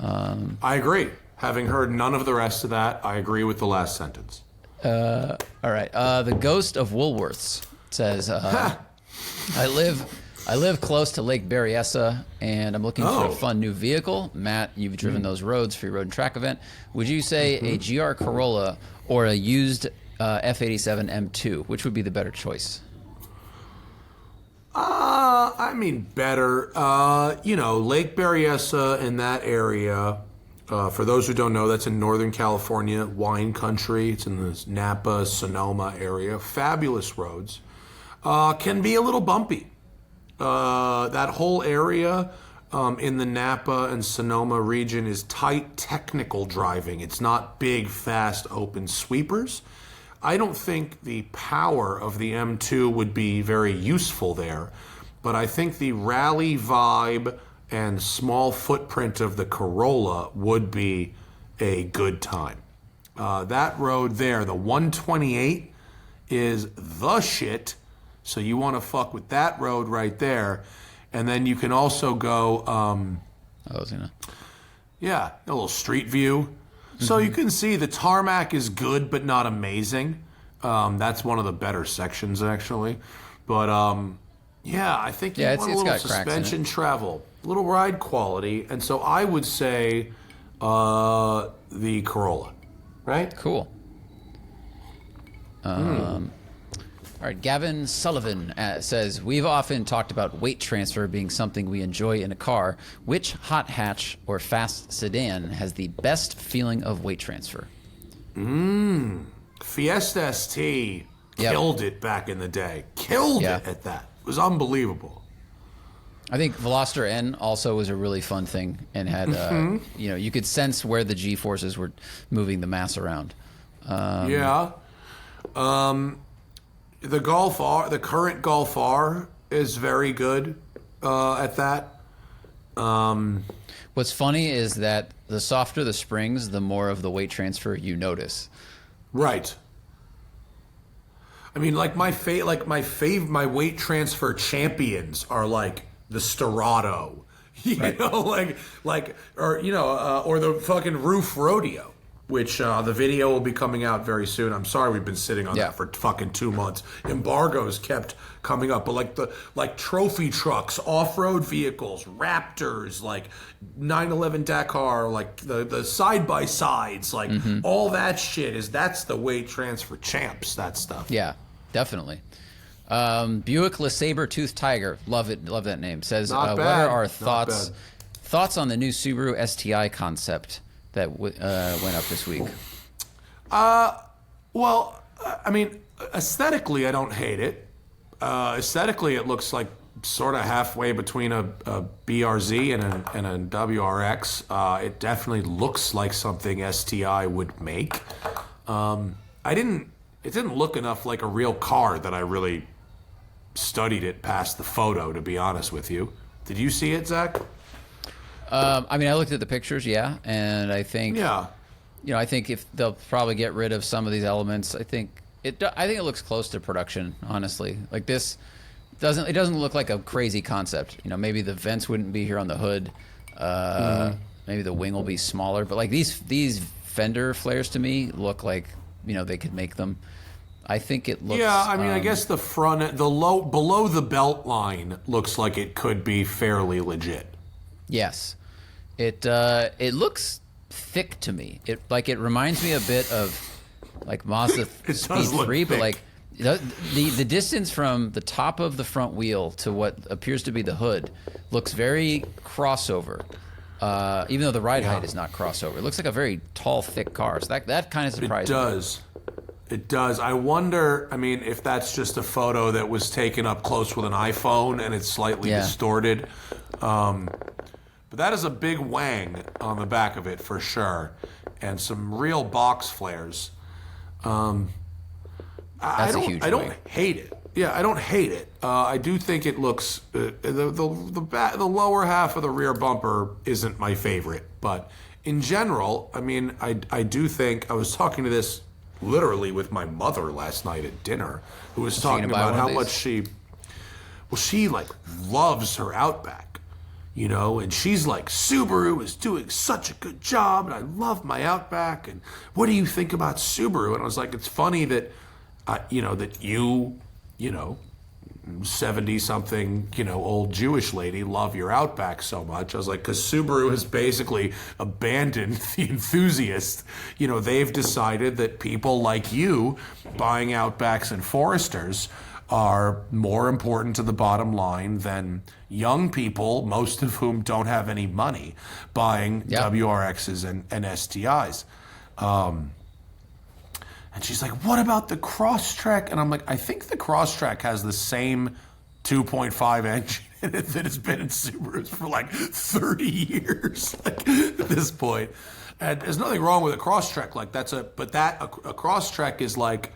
I agree. Having heard none of the rest of that, I agree with the last sentence. All right. The Ghost of Woolworths says, I live close to Lake Berryessa, and I'm looking for a fun new vehicle. Matt, you've driven those roads for your road and track event. Would you say a GR Corolla or a used F87 M2? Which would be the better choice? I mean, better. Lake Berryessa in that area. For those who don't know, that's in Northern California, wine country. It's in the Napa, Sonoma area. Fabulous roads. Can be a little bumpy. That whole area in the Napa and Sonoma region is tight technical driving. It's not big, fast, open sweepers. I don't think the power of the M2 would be very useful there, but I think the rally vibe and small footprint of the Corolla would be a good time. That road there, the 128, is the shit. So you want to fuck with that road right there. And then you can also go, a little street view. So you can see the tarmac is good, but not amazing. That's one of the better sections, actually. But, I think you want a little suspension travel, a little ride quality. And so I would say the Corolla, right? Cool. All right, Gavin Sullivan says, we've often talked about weight transfer being something we enjoy in a car. Which hot hatch or fast sedan has the best feeling of weight transfer? Fiesta ST killed it back in the day. Killed it at that. It was unbelievable. I think Veloster N also was a really fun thing and had, you could sense where the G-forces were moving the mass around. The Golf R, the current Golf R is very good at that. What's funny is that the softer the springs, the more of the weight transfer you notice. Right. I mean, like my weight transfer champions are like the Storado, or the fucking Roof Rodeo. Which the video will be coming out very soon. I'm sorry we've been sitting on that for fucking 2 months. Embargoes kept coming up, but like trophy trucks, off-road vehicles, Raptors, like 911 Dakar, like the side-by-sides, like all that shit that's the weight transfer champs, that stuff. Yeah, definitely. Buick LeSabre Tooth Tiger, love it, love that name, says, what are our thoughts on the new Subaru STI concept that went up this week? Well, I mean, aesthetically, I don't hate it. Aesthetically, it looks like sort of halfway between a BRZ and a WRX. It definitely looks like something STI would make. It didn't look enough like a real car that I really studied it past the photo, to be honest with you. Did you see it, Zach? I mean, I looked at the pictures, and I think, I think if they'll probably get rid of some of these elements, I think it looks close to production, honestly. Like this doesn't look like a crazy concept. Maybe the vents wouldn't be here on the hood. Maybe the wing will be smaller, but like these fender flares to me look like, they could make them. I think it looks. Yeah, I mean, I guess the front, below the belt line looks like it could be fairly legit. Yes. It looks thick to me. It reminds me a bit of like Mazda does Speed look 3, but thick. like the distance from the top of the front wheel to what appears to be the hood looks very crossover. Even though the ride height is not crossover, it looks like a very tall, thick car. So that kind of surprised It me. does. It does. I wonder, I mean, if that's just a photo that was taken up close with an iPhone and it's slightly distorted. But that is a big wang on the back of it for sure. And some real box flares. I don't hate it. Yeah, I don't hate it. I do think it looks the lower half of the rear bumper isn't my favorite, but in general, I mean, I do think I was talking to this literally with my mother last night at dinner, who was talking about how much she like loves her Outback, you know, and she's like, Subaru is doing such a good job, and I love my Outback, and what do you think about Subaru? And I was like, it's funny that that you know, 70-something, old Jewish lady love your Outback so much. I was like, because Subaru has basically abandoned the enthusiast. They've decided that people like you buying Outbacks and Foresters are more important to the bottom line than young people, most of whom don't have any money, buying WRXs and STIs. And she's like, what about the Crosstrek? And I'm like, I think the Crosstrek has the same 2.5 engine in it that has been in Subarus for like 30 years like, at this point. And there's nothing wrong with a Crosstrek. Like a Crosstrek is like,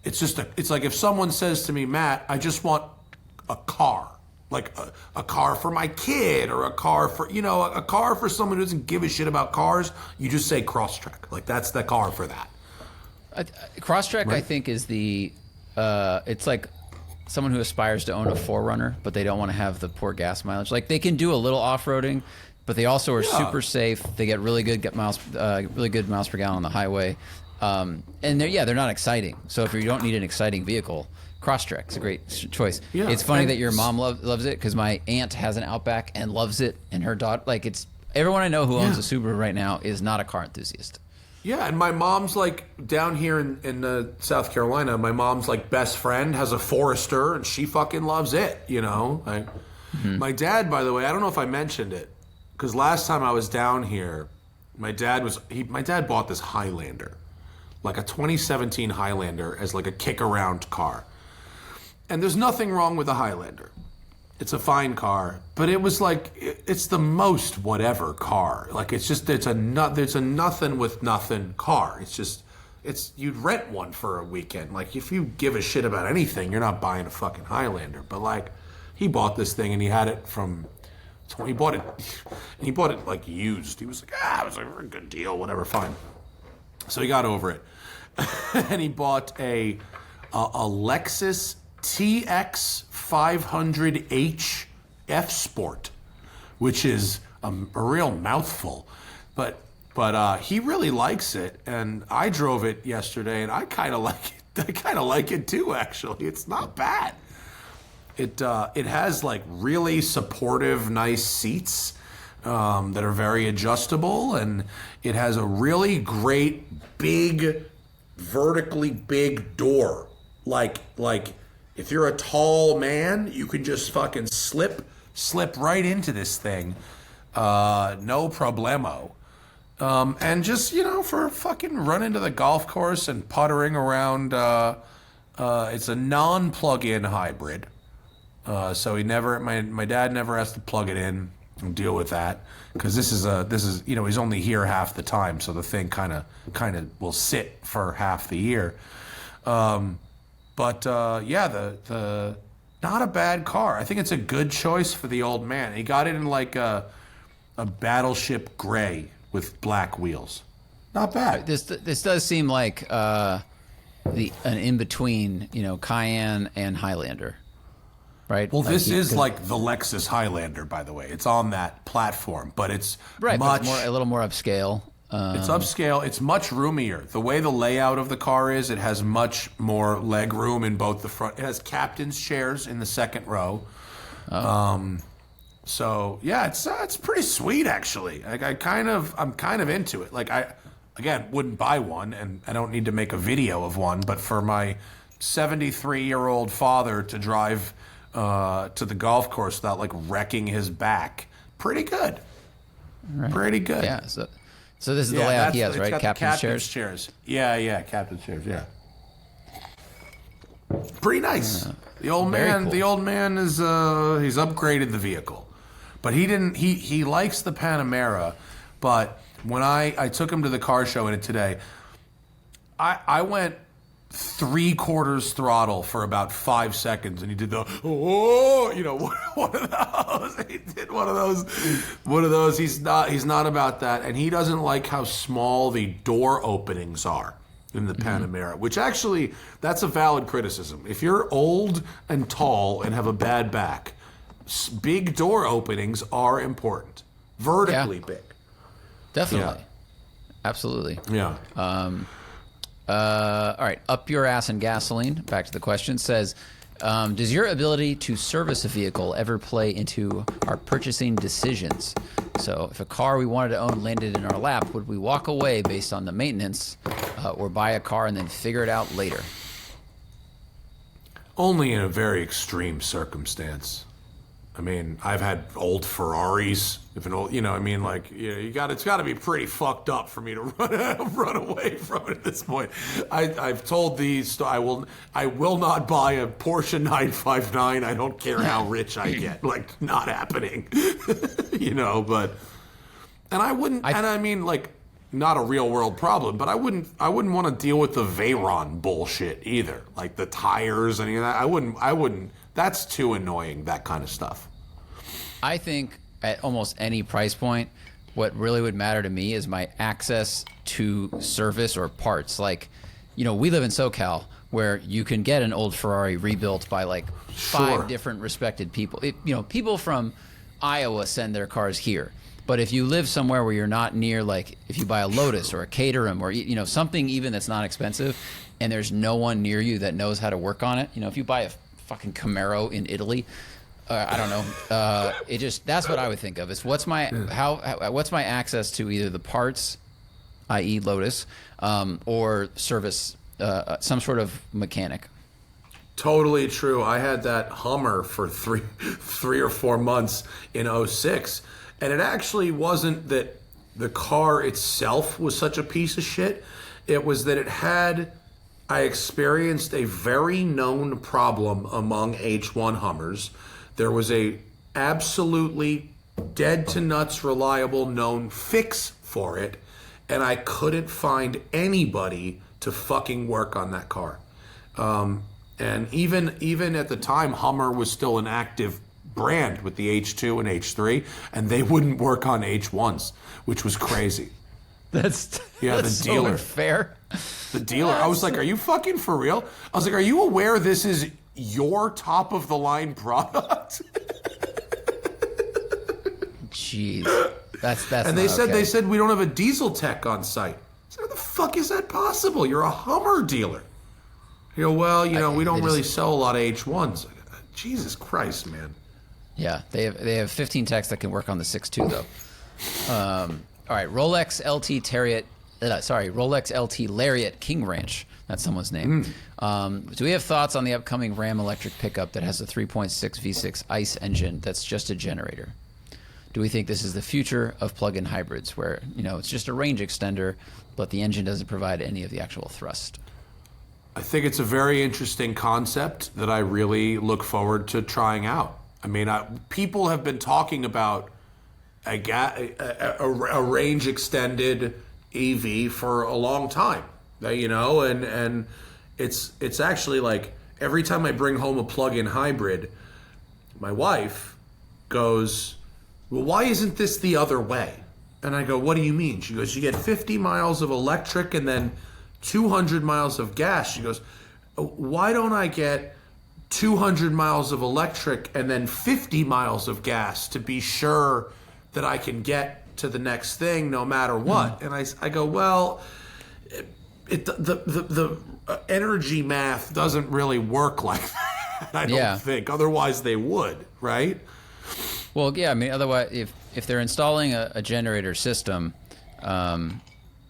it's like if someone says to me, Matt, I just want a car. Like a car for my kid, or a car for, a car for someone who doesn't give a shit about cars. You just say Crosstrek. Like, that's the car for that. Crosstrek, right? I think, is it's like someone who aspires to own a 4Runner, but they don't want to have the poor gas mileage. Like, they can do a little off-roading, but they also are super safe. They get really good miles per gallon on the highway. And they're not exciting. So if you don't need an exciting vehicle, Crosstrek is a great choice. Yeah, it's funny that your mom loves it, because my aunt has an Outback and loves it, and her daughter, everyone I know who owns a Subaru right now is not a car enthusiast. Yeah, and my mom's like down here in South Carolina. My mom's like best friend has a Forester, and she fucking loves it. My dad, by the way, I don't know if I mentioned it, because last time I was down here, my dad bought this Highlander, like a 2017 Highlander, as like a kick around car. And there's nothing wrong with a Highlander. It's a fine car, but it was like, it's the most whatever car. Like, it's a nothing with nothing car. You'd rent one for a weekend. Like, if you give a shit about anything, you're not buying a fucking Highlander. But like, he bought this thing and he had it he bought it like used. He was like, it was a good deal, whatever, fine. So he got over it. And he bought a Lexus TX500h F Sport, which is a real mouthful, but he really likes it, and I drove it yesterday, and I kind of like it. I kind of like it too, actually. It's not bad. It has like really supportive, nice seats that are very adjustable, and it has a really great big, vertically big door. Like if you're a tall man, you can just fucking slip right into this thing, no problemo. And just, for fucking running to the golf course and puttering around, it's a non-plug-in hybrid. So my dad never has to plug it in and deal with that, because this is he's only here half the time, so the thing kind of will sit for half the year. But the not a bad car. I think it's a good choice for the old man. He got it in like a battleship gray with black wheels. Not bad. This does seem like an in between, Cayenne and Highlander, right? Well, this is like the Lexus Highlander, by the way. It's on that platform, but it's right, much but it's a little more upscale. It's upscale. It's much roomier. The way the layout of the car is, it has much more leg room in both the front. It has captain's chairs in the second row. So yeah, it's pretty sweet, actually. Like I'm kind of into it. Like again, wouldn't buy one, and I don't need to make a video of one, but for my 73-year-old father to drive to the golf course without like wrecking his back, pretty good. Right. Pretty good. Yeah. So this is the layout he has, right? Captain's chairs. Yeah, captain's chairs. Yeah. Pretty nice. The old man. cool. The old man is he's upgraded the vehicle, but he didn't. He likes the Panamera, but when I took him to the car show in it today, I went 3/4 throttle for about 5 seconds, and he did the one of those. He did one of those. He's not about that, and he doesn't like how small the door openings are in the Panamera, which actually, that's a valid criticism. If you're old and tall and have a bad back, big door openings are important. Vertically big. Definitely. Yeah. Absolutely. Yeah. All right. Up your ass in gasoline. Back to the question. Says, does your ability to service a vehicle ever play into our purchasing decisions? So if a car we wanted to own landed in our lap, would we walk away based on the maintenance or buy a car and then figure it out later? Only in a very extreme circumstance. I mean, I've had old Ferraris. If an old, it's got to be pretty fucked up for me to run away from it at this point. I've told these. I will not buy a Porsche 959. I don't care how rich I get. Like, not happening. But I wouldn't. Not a real world problem. But I wouldn't want to deal with the Veyron bullshit either. Like the tires and any of that. I wouldn't. That's too annoying, that kind of stuff. I think at almost any price point, what really would matter to me is my access to service or parts. Like, we live in SoCal where you can get an old Ferrari rebuilt by like 5 different respected people. People from Iowa send their cars here. But if you live somewhere where you're not near, like if you buy a Lotus or a Caterham or, something even that's not expensive and there's no one near you that knows how to work on it, if you buy a fucking Camaro in Italy, I don't know. That's what I would think of. Is what's my access to either the parts, i.e. Lotus, or service, some sort of mechanic. Totally true. I had that Hummer for three or 4 months in '06, and it actually wasn't that the car itself was such a piece of shit. It was that I experienced a very known problem among H1 Hummers. There was a absolutely dead to nuts reliable known fix for it, and I couldn't find anybody to fucking work on that car. And even at the time, Hummer was still an active brand with the H2 and H3, and they wouldn't work on H1s, which was crazy. That's the dealer. So unfair. The dealer. I was like, are you fucking for real? I was like, are you aware this is your top of the line product? Jeez. That's and they said we don't have a diesel tech on site. I said, how the fuck is that possible? You're a Hummer dealer. We don't really sell a lot of H1s. Jesus Christ, man. Yeah, they have 15 techs that can work on the 6.2 though. All right, Rolex LT Lariat King Ranch. That's someone's name. Do we have thoughts on the upcoming Ram electric pickup that has a 3.6 V6 ICE engine that's just a generator? Do we think this is the future of plug-in hybrids where, it's just a range extender, but the engine doesn't provide any of the actual thrust? I think it's a very interesting concept that I really look forward to trying out. I mean, people have been talking about a range extended EV for a long time, and it's actually like every time I bring home a plug-in hybrid, my wife goes, well, why isn't this the other way? And I go, what do you mean? She goes, you get 50 miles of electric and then 200 miles of gas. She goes, why don't I get 200 miles of electric and then 50 miles of gas to be sure that I can get to the next thing no matter what? And I go, well, the energy math doesn't really work like that. I don't think. Otherwise they would, right? Well, yeah, I mean, otherwise, if they're installing a generator system,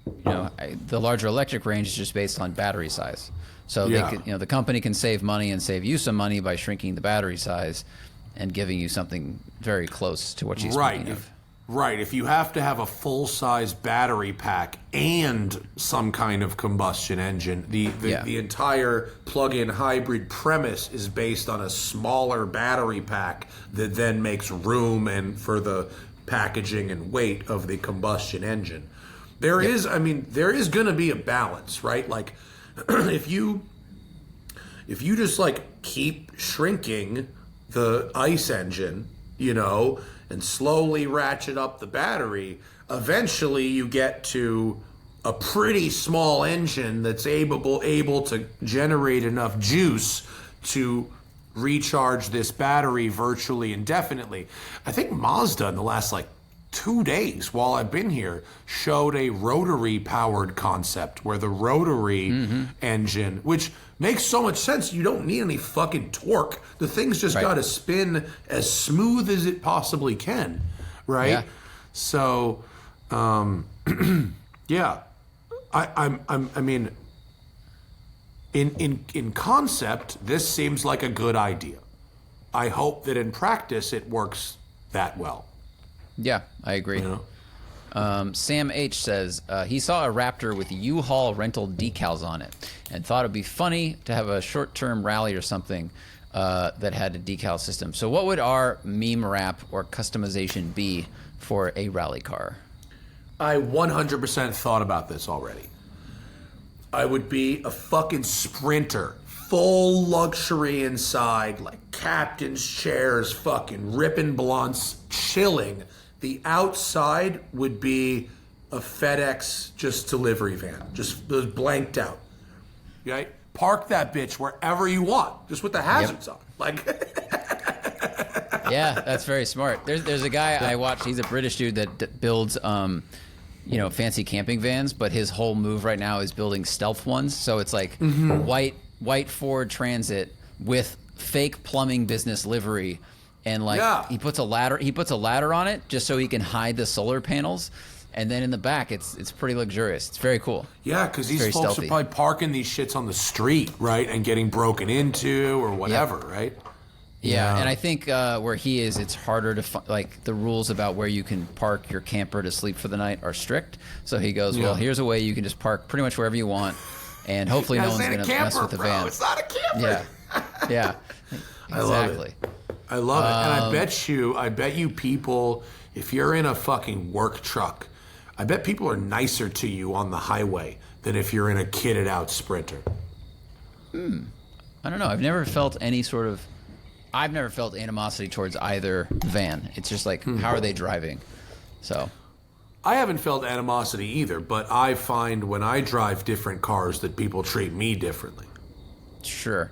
the larger electric range is just based on battery size. So they could, the company can save money and save you some money by shrinking the battery size and giving you something very close to what she's speaking of. Right. If you have to have a full-size battery pack and some kind of combustion engine, the entire plug-in hybrid premise is based on a smaller battery pack that then makes room and for the packaging and weight of the combustion engine. There is going to be a balance, right? Like if you just like keep shrinking the ICE engine, and slowly ratchet up the battery, eventually you get to a pretty small engine that's able to generate enough juice to recharge this battery virtually indefinitely. I think Mazda in the last 2 days while I've been here showed a rotary powered concept where the rotary engine, which makes so much sense, you don't need any fucking torque. The thing's just got to spin as smooth as it possibly can, right? Yeah. So, yeah, I mean, in concept, this seems like a good idea. I hope that in practice it works that well. Yeah, I agree. Sam H says he saw a Raptor with U-Haul rental decals on it and thought it'd be funny to have a short-term rally or something that had a decal system. So what would our meme wrap or customization be for a rally car? I 100% thought about this already. I would be a fucking Sprinter. Full luxury inside, like captain's chairs, fucking ripping blunts, chilling. The outside would be a FedEx just delivery van, just blanked out. Right? Park that bitch wherever you want, just with the hazards on. Yeah, that's very smart. There's a guy I watch. He's a British dude that builds, fancy camping vans. But his whole move right now is building stealth ones. So it's like white Ford Transit with fake plumbing business livery. And he puts a ladder on it just so he can hide the solar panels, and then in the back it's pretty luxurious. It's very cool. Yeah, because these folks stealthy. Are probably parking these shits on the street, right, and getting broken into or whatever, right? Yeah, and I think where he is, it's harder to the rules about where you can park your camper to sleep for the night are strict. So he goes, well, here's a way you can just park pretty much wherever you want, and hopefully no one's going to mess with the van. It's not a camper. Yeah, exactly. I love it. And I bet you people, if you're in a fucking work truck, I bet people are nicer to you on the highway than if you're in a kitted out Sprinter. I don't know. I've never felt animosity towards either van. It's just how are they driving? So I haven't felt animosity either, but I find when I drive different cars that people treat me differently. Sure.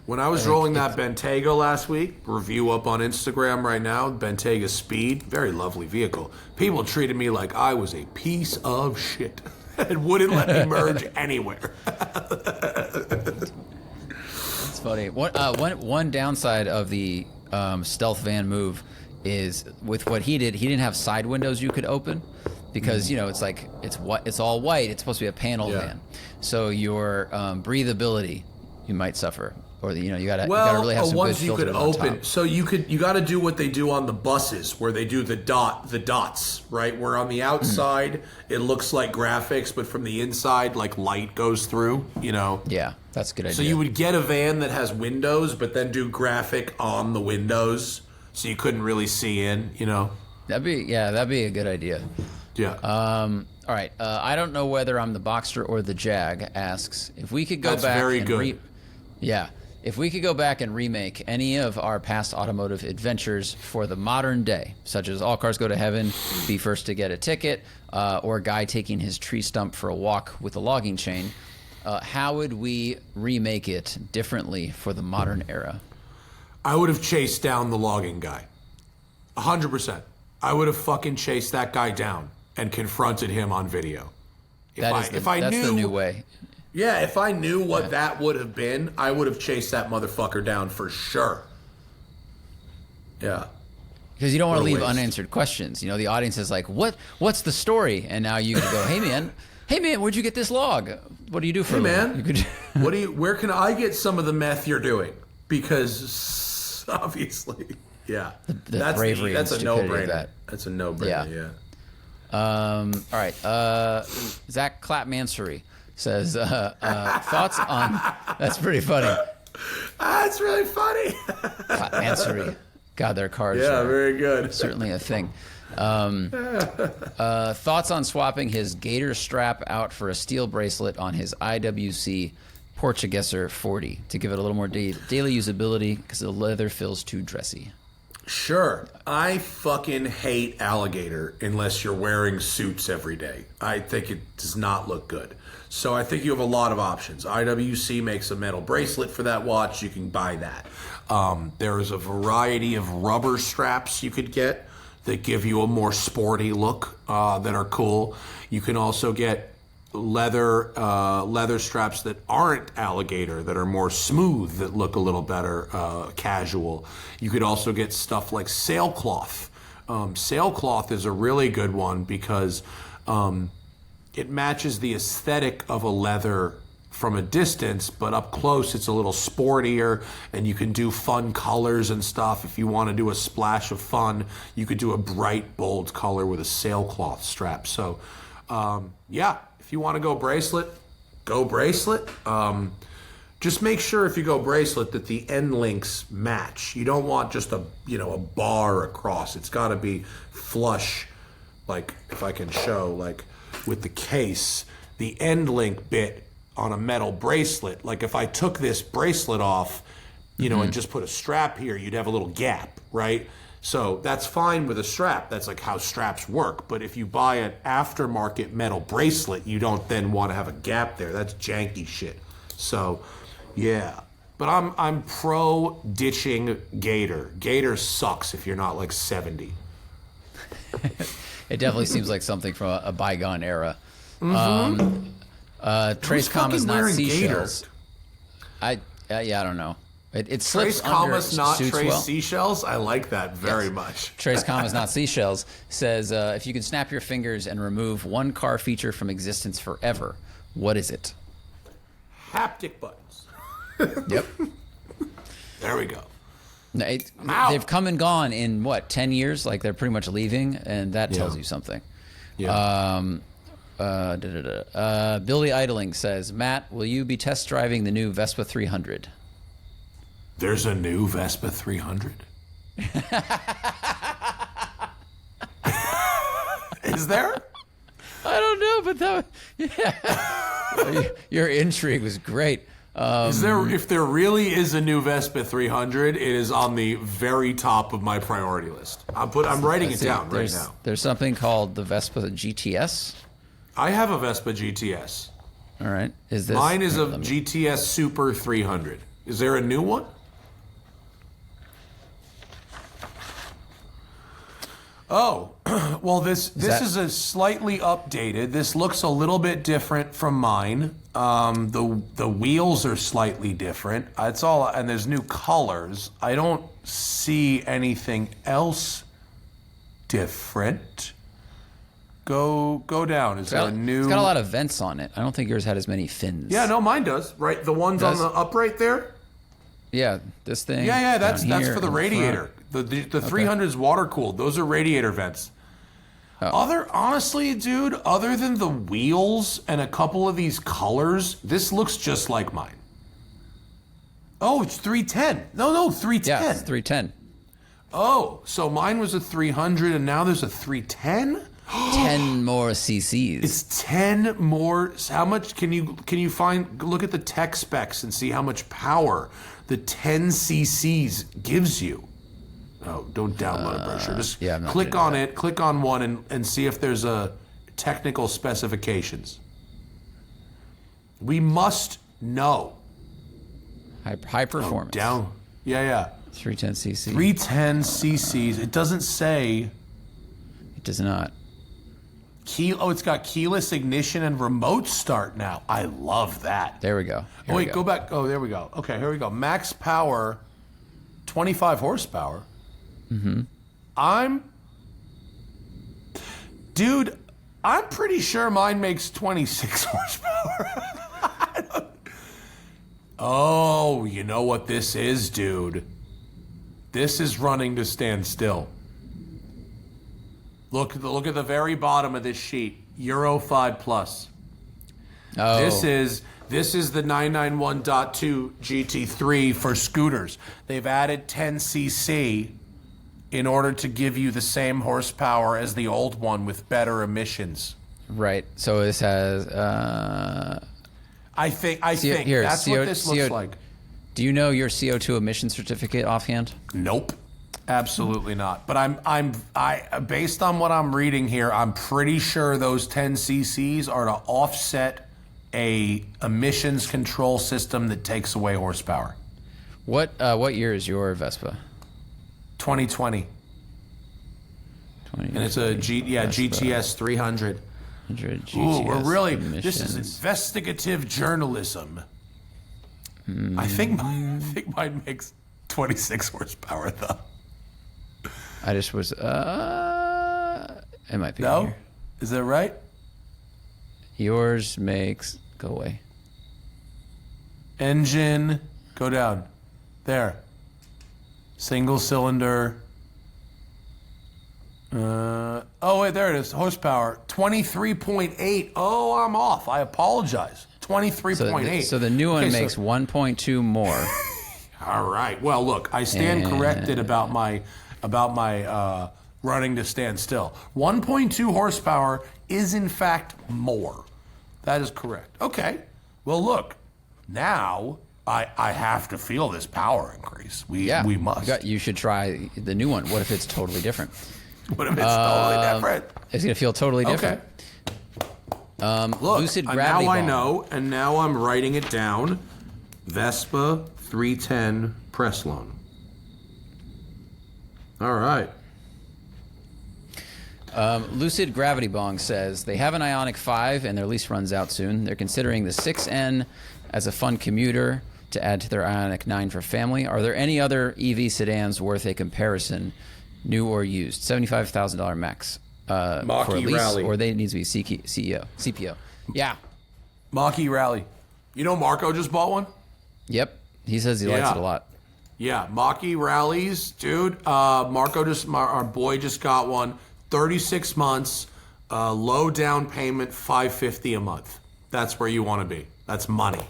When I was rolling that Bentayga last week, review up on Instagram right now, Bentayga Speed, very lovely vehicle. People treated me like I was a piece of shit and wouldn't let me merge anywhere. That's funny. One downside of the stealth van move is with what he did, he didn't have side windows you could open because, it's all white. It's supposed to be a panel van. So your breathability, you might suffer. Or you gotta really have some good filters you could open. Top. So you got to do what they do on the buses, where they do the dots, right? Where on the outside it looks like graphics, but from the inside, light goes through. Yeah, that's a good idea. So you would get a van that has windows, but then do graphic on the windows, so you couldn't really see in. That'd be a good idea. Yeah. All right. I don't know whether I'm the Boxster or the Jag. Asks if we could go That's back. very and good. If we could go back and remake any of our past automotive adventures for the modern day, such as All Cars Go to Heaven, Be First to Get a Ticket, or Guy taking his tree stump for a walk with a logging chain, how would we remake it differently for the modern era? I would have chased down the logging guy. 100%. I would have fucking chased that guy down and confronted him on video. That's the new way. Yeah, if I knew what that would have been, I would have chased that motherfucker down for sure. Yeah. Because you don't want to leave unanswered questions. The audience is like, what's the story? And now you can go, hey, man, Hey man, where'd you get this log? What do you do for a living? man, You could... where can I get some of the meth you're doing? Because obviously, yeah, the bravery that's and a stupidity of no-brainer. that. That's a no-brainer. Yeah. Yeah. All right. Zach Clapmansory says thoughts on. That's pretty funny. That's really funny. Clapmansory. God, their cards. Yeah, are very good. certainly a thing. Thoughts on swapping his Gator strap out for a steel bracelet on his IWC Portugueser 40 to give it a little more daily usability because the leather feels too dressy. Sure. I fucking hate alligator unless you're wearing suits every day. I think it does not look good. So I think you have a lot of options. IWC makes a metal bracelet for that watch. You can buy that. There is a variety of rubber straps you could get that give you a more sporty look that are cool. You can also get leather straps that aren't alligator, that are more smooth, that look a little better casual. You could also get stuff like sailcloth. Sailcloth is a really good one because it matches the aesthetic of a leather from a distance, but up close it's a little sportier, and you can do fun colors and stuff. If you want to do a splash of fun, you could do a bright, bold color with a sailcloth strap. So, yeah, if you want to go bracelet, go bracelet. Just make sure if you go bracelet that the end links match. You don't want just a bar across. It's got to be flush, like if I can show, like with the case, the end link bit on a metal bracelet. Like if I took this bracelet off, and just put a strap here, you'd have a little gap, right? So that's fine with a strap. That's like how straps work. But if you buy an aftermarket metal bracelet, you don't then want to have a gap there. That's janky shit. So, yeah. But I'm pro ditching Gator. Gator sucks if you're not like 70. It definitely seems like something from a bygone era. Trace commas not wearing seashells. Gator? I don't know. It slips Trace under commas not suits trace well. seashells. I like that very much. Trace commas not seashells says if you can snap your fingers and remove one car feature from existence forever, what is it? Haptic buttons. Yep. There we go. No, out. they've come and gone in 10 years? Like they're pretty much leaving, and that tells you something. Yeah. Billy Idling says, Matt, will you be test driving the new Vespa 300? There's a new Vespa 300. Is there? I don't know, but your intrigue was great. Is there? If there really is a new Vespa 300, it is on the very top of my priority list. I'm writing it down right now. There's something called the Vespa GTS. I have a Vespa GTS. All right. Is this Mine is a GTS Super 300. Is there a new one? Oh, well, this is a slightly updated. This looks a little bit different from mine. The wheels are slightly different. It's all, and there's new colors. I don't see anything else different. Go down. Is there a new? It's got a lot of vents on it. I don't think yours had as many fins. Yeah, no, mine does. Right, the ones on the upright there. Yeah, this thing. Yeah, that's down here for the in radiator. front. The 300 is water cooled. Those are radiator vents. Oh. Honestly, dude, other than the wheels and a couple of these colors, this looks just like mine. Oh, it's 310. No, 310. Yeah, it's 310. Oh, so mine was a 300 and now there's a 310? 10 more cc's. It's 10 more. How much can you find? Look at the tech specs and see how much power the 10 cc's gives you. Oh, don't download a brochure. Just click on it, click on one, and see if there's a technical specifications. We must know. High performance. Down. Yeah. 310 cc. 310 cc's. It doesn't say. It does not. It's got keyless ignition and remote start now. I love that. There we go. Go back. Oh, there we go. Okay, here we go. Max power, 25 horsepower. Mm-hmm. Dude, I'm pretty sure mine makes 26 horsepower. Oh, you know what this is, dude? This is running to stand still. Look at the very bottom of this sheet. Euro 5 Plus. Oh. This is the 991.2 GT3 for scooters. They've added 10cc in order to give you the same horsepower as the old one with better emissions. Right. So this has. I think here, that's what this looks like. Do you know your CO2 emission certificate offhand? Nope. Absolutely not. But I based on what I'm reading here, I'm pretty sure those 10 cc's are to offset a emissions control system that takes away horsepower. What year is your Vespa? 2020. And it's a GTS 300. Ooh, we're really emissions. This is investigative journalism. I think mine makes 26 horsepower though. I just was. It might be. No? Here. Is that right? Yours makes. Go away. Engine, go down. There. Single cylinder. Oh, wait, there it is. Horsepower. 23.8. Oh, I'm off. I apologize. 23.8. So the new one makes 1.2 more. All right. Well, look, I stand corrected about my running to stand still. 1.2 horsepower is in fact more. That is correct. Okay. Well, look, now I have to feel this power increase. We must. You should try the new one. What if it's totally different? What if it's totally different? It's going to feel totally different. Okay. Look, Lucid Gravity now I Ball. know, and now I'm writing it down. Vespa 310 press loan. All right. Lucid Gravity Bong says they have an Ioniq 5 and their lease runs out soon. They're considering the 6N as a fun commuter to add to their Ioniq 9 for family. Are there any other EV sedans worth a comparison, new or used? $75,000 max for a lease, Rally. or they need to be CPO. Yeah. Mach-E Rally. You know Marco just bought one? Yep. He says he likes it a lot. Yeah, Mach-E Rallies, dude. Our boy just got one. 36 months, low down payment, $550 a month. That's where you want to be. That's money.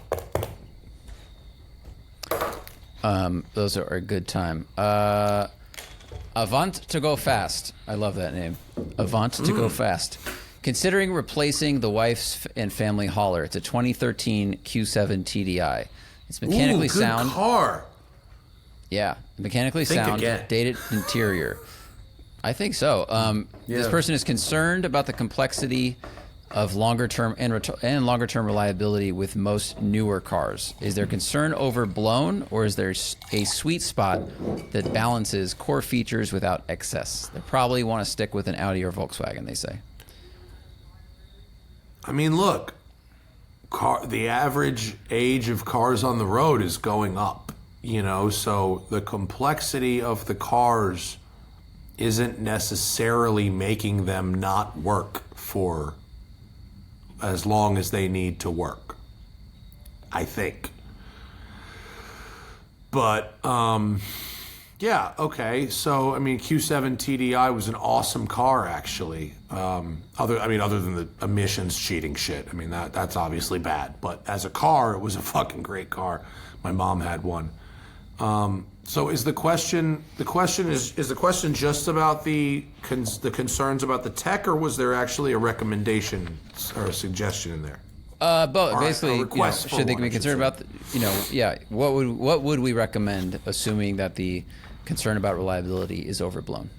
Those are a good time. Avant to go fast. I love that name. Avant to go fast. Considering replacing the wife's and family hauler. It's a 2013 Q7 TDI. It's mechanically good sound. car. Yeah, mechanically Think sound, again. dated interior. I think so. This person is concerned about the complexity of longer-term and longer-term reliability with most newer cars. Is their concern overblown, or is there a sweet spot that balances core features without excess? They probably want to stick with an Audi or Volkswagen, they say. I mean, look, the average age of cars on the road is going up, so the complexity of the cars isn't necessarily making them not work for as long as they need to work, I think. But, yeah, okay. So, I mean, Q7 TDI was an awesome car, actually. Other than the emissions cheating shit. I mean, that's obviously bad. But as a car, it was a fucking great car. My mom had one. So is the question just about the concerns about the tech, or was there actually a recommendation or a suggestion in there? But basically, should they be concerned about, what would we recommend, assuming that the concern about reliability is overblown?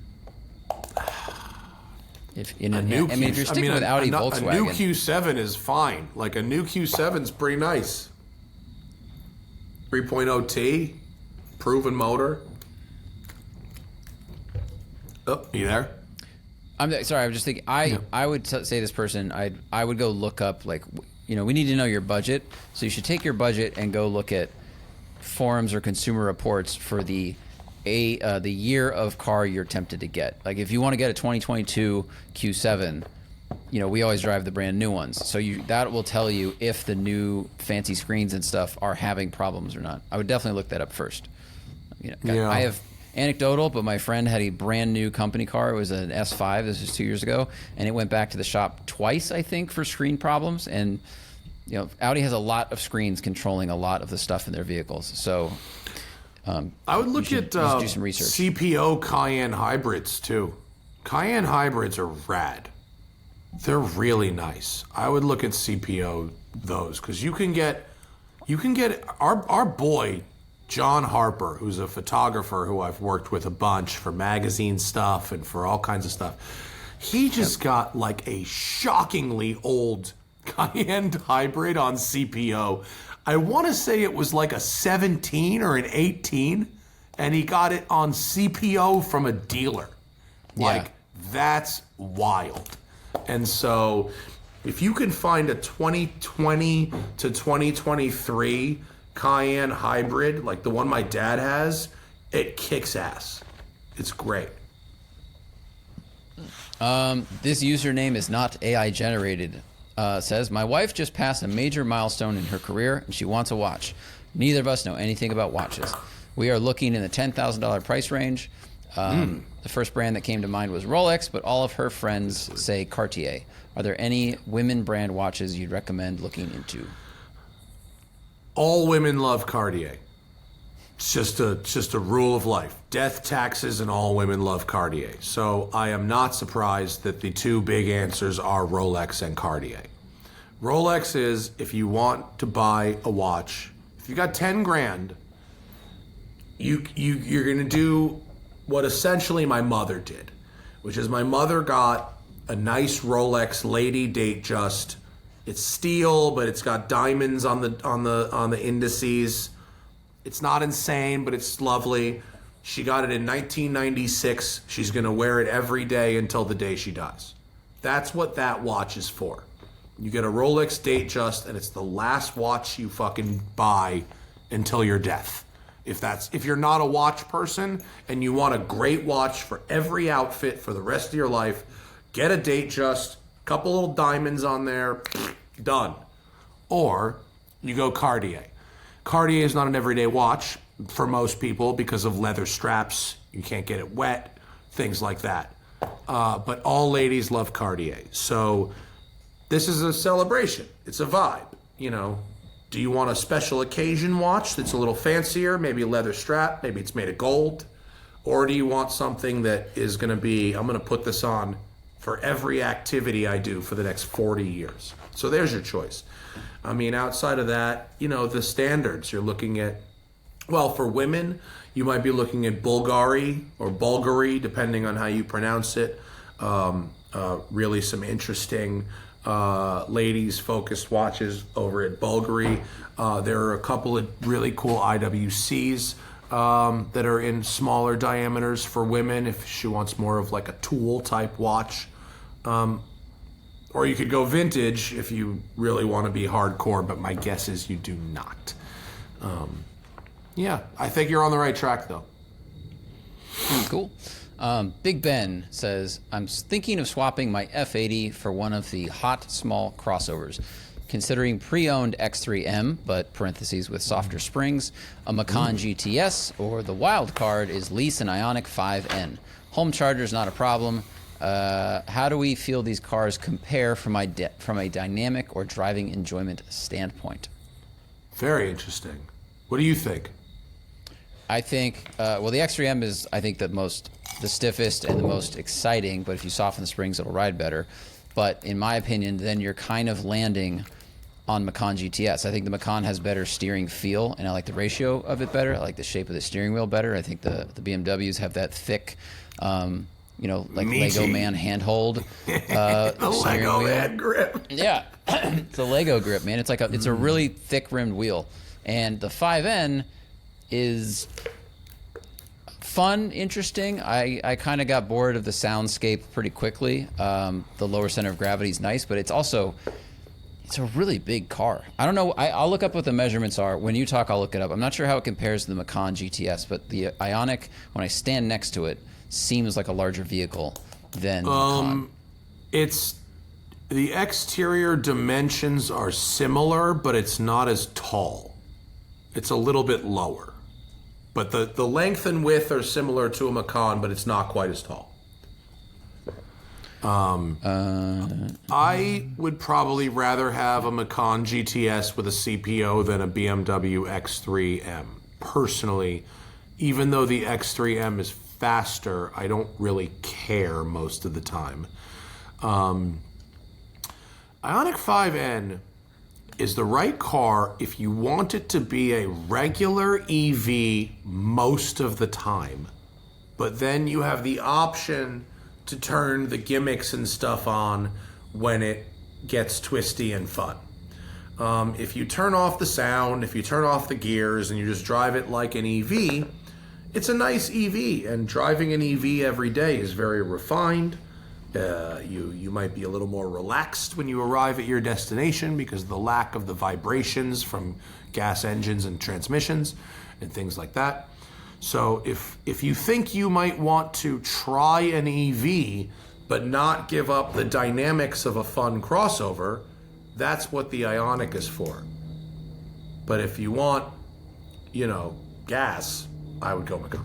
If you're sticking with Audi, Volkswagen, a new Q7 is fine. Like a new Q7 is pretty nice. 3.0T. Proven motor. Oh, you there? I'm sorry. I'm just thinking. I would say this person. I would go look up, like, we need to know your budget. So you should take your budget and go look at forums or consumer reports for the year of car you're tempted to get. Like if you want to get a 2022 Q7, we always drive the brand new ones. So that will tell you if the new fancy screens and stuff are having problems or not. I would definitely look that up first. I have anecdotal, but my friend had a brand new company car. It was an S5. This was 2 years ago, and it went back to the shop twice, I think, for screen problems. And Audi has a lot of screens controlling a lot of the stuff in their vehicles. So I would look at do some research. CPO Cayenne hybrids too. Cayenne hybrids are rad. They're really nice. I would look at CPO those because you can get our boy John Harper, who's a photographer who I've worked with a bunch for magazine stuff and for all kinds of stuff. He just got like a shockingly old Cayenne hybrid on CPO. I want to say it was like a 17 or an 18, and he got it on CPO from a dealer. Like, that's wild. And so if you can find a 2020 to 2023 Cayenne hybrid, like the one my dad has, it kicks ass. It's great. This username is not AI generated. Says, my wife just passed a major milestone in her career and she wants a watch. Neither of us know anything about watches. We are looking in the $10,000 price range. The first brand that came to mind was Rolex, but all of her friends say Cartier. Are there any women brand watches you'd recommend looking into? All women love Cartier. It's just a rule of life. Death, taxes, and all women love Cartier. So I am not surprised that the two big answers are Rolex and Cartier. Rolex is, if you want to buy a watch, if you got 10 grand, you're gonna do what essentially my mother did, which is my mother got a nice Rolex Lady Datejust. It's steel, but it's got diamonds on the indices. It's not insane, but it's lovely. She got it in 1996. She's going to wear it every day until the day she dies. That's what that watch is for. You get a Rolex Datejust, and it's the last watch you fucking buy until your death. If you're not a watch person and you want a great watch for every outfit for the rest of your life, get a Datejust, couple little diamonds on there, done. Or you go Cartier. Cartier is not an everyday watch for most people because of leather straps. You can't get it wet, things like that. But all ladies love Cartier. So this is a celebration. It's a vibe, Do you want a special occasion watch that's a little fancier, maybe a leather strap, maybe it's made of gold? Or do you want something that is going to be, I'm going to put this on for every activity I do for the next 40 years? So there's your choice. I mean, outside of that, the standards you're looking at, well, for women, you might be looking at Bulgari or Bulgari, depending on how you pronounce it. Really some interesting ladies-focused watches over at Bulgari. There are a couple of really cool IWCs that are in smaller diameters for women if she wants more of like a tool-type watch. Or you could go vintage if you really want to be hardcore, but my guess is you do not. Yeah, I think you're on the right track, though. Cool. Big Ben says, I'm thinking of swapping my F80 for one of the hot small crossovers. Considering pre-owned X3M, but parentheses with softer springs, a Macan GTS, or the wild card is lease an Ioniq 5N. Home charger's not a problem. How do we feel these cars compare from a dynamic or driving enjoyment standpoint? Very interesting. What do you think? I think, the X3M is, I think, the stiffest and the most exciting, but if you soften the springs, it'll ride better. But in my opinion, then you're kind of landing on Macan GTS. I think the Macan has better steering feel, and I like the ratio of it better. I like the shape of the steering wheel better. I think the BMWs have that thick, like Meaty. Lego man handhold. The Lego wheel. man grip. Yeah, it's a Lego grip, man. It's like it's a really thick rimmed wheel, and the 5N is fun, interesting. I kind of got bored of the soundscape pretty quickly. The lower center of gravity is nice, but it's a really big car. I don't know. I'll look up what the measurements are. When you talk, I'll look it up. I'm not sure how it compares to the Macan GTS, but the Ioniq, when I stand next to it, seems like a larger vehicle than the Macan. The exterior dimensions are similar, but it's not as tall. It's a little bit lower. But the length and width are similar to a Macan, but it's not quite as tall. I would probably rather have a Macan GTS with a CPO than a BMW X3M. Personally, even though the X3M is faster, I don't really care most of the time. Ioniq 5N is the right car if you want it to be a regular EV most of the time. But then you have the option to turn the gimmicks and stuff on when it gets twisty and fun. If you turn off the sound, if you turn off the gears and you just drive it like an EV, it's a nice EV, and driving an EV every day is very refined. You might be a little more relaxed when you arrive at your destination because of the lack of the vibrations from gas engines and transmissions and things like that. So if you think you might want to try an EV but not give up the dynamics of a fun crossover, that's what the Ioniq is for. But if you want, gas, I would go Macan.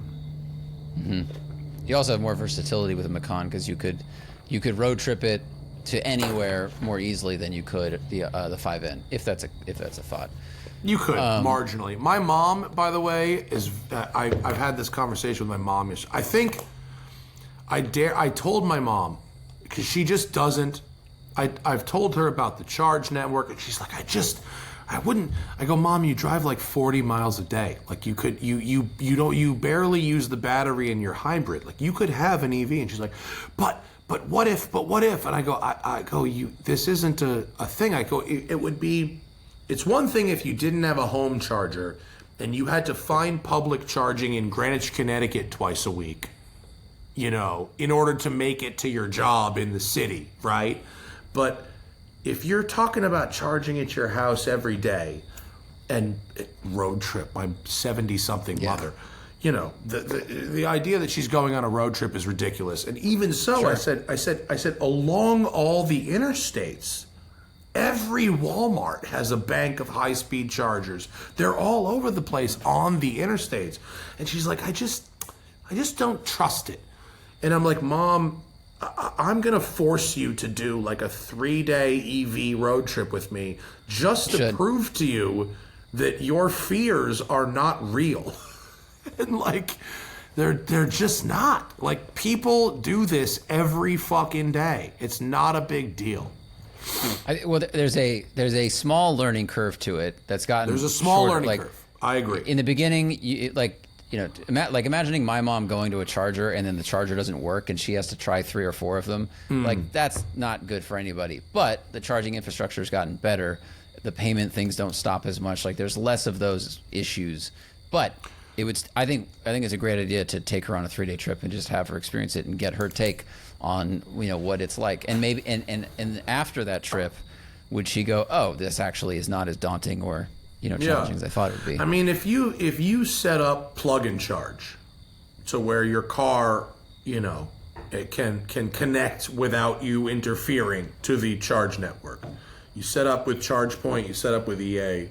Mm-hmm. You also have more versatility with a Macan because you could road trip it to anywhere more easily than you could the 5N, if that's a thought. You could marginally. My mom, by the way, is. I've had this conversation with my mom. I think I told my mom because she just doesn't. I've told her about the charge network, and she's like, I wouldn't. I go, Mom, you drive like 40 miles a day. Like you barely use the battery in your hybrid. Like you could have an EV, and she's like, but what if? And I go, this isn't a thing. I go, it would be. It's one thing if you didn't have a home charger and you had to find public charging in Greenwich, Connecticut twice a week, in order to make it to your job in the city, right? But if you're talking about charging at your house every day and road trip, my 70-something mother, the idea that she's going on a road trip is ridiculous. And even so, sure. I said, along all the interstates, every Walmart has a bank of high-speed chargers. They're all over the place on the interstates. And she's like, I just don't trust it. And I'm like, Mom, I'm going to force you to do like a 3-day EV road trip with me just to prove to you that your fears are not real. And like, they're just not. Like, people do this every fucking day. It's not a big deal. There's a small learning curve to it that's gotten. There's a small learning curve. I agree. In the beginning, imagining my mom going to a charger and then the charger doesn't work and she has to try 3 or 4 of them. Like, that's not good for anybody. But the charging infrastructure has gotten better. The payment things don't stop as much. Like, there's less of those issues. But I think it's a great idea to take her on a 3-day trip and just have her experience it and get her take on what it's like. And maybe and after that trip, would she go, oh, this actually is not as daunting or challenging as I thought it would be. I mean, if you set up plug and charge to where your car, it can connect without you interfering to the charge network. You set up with ChargePoint, you set up with EA,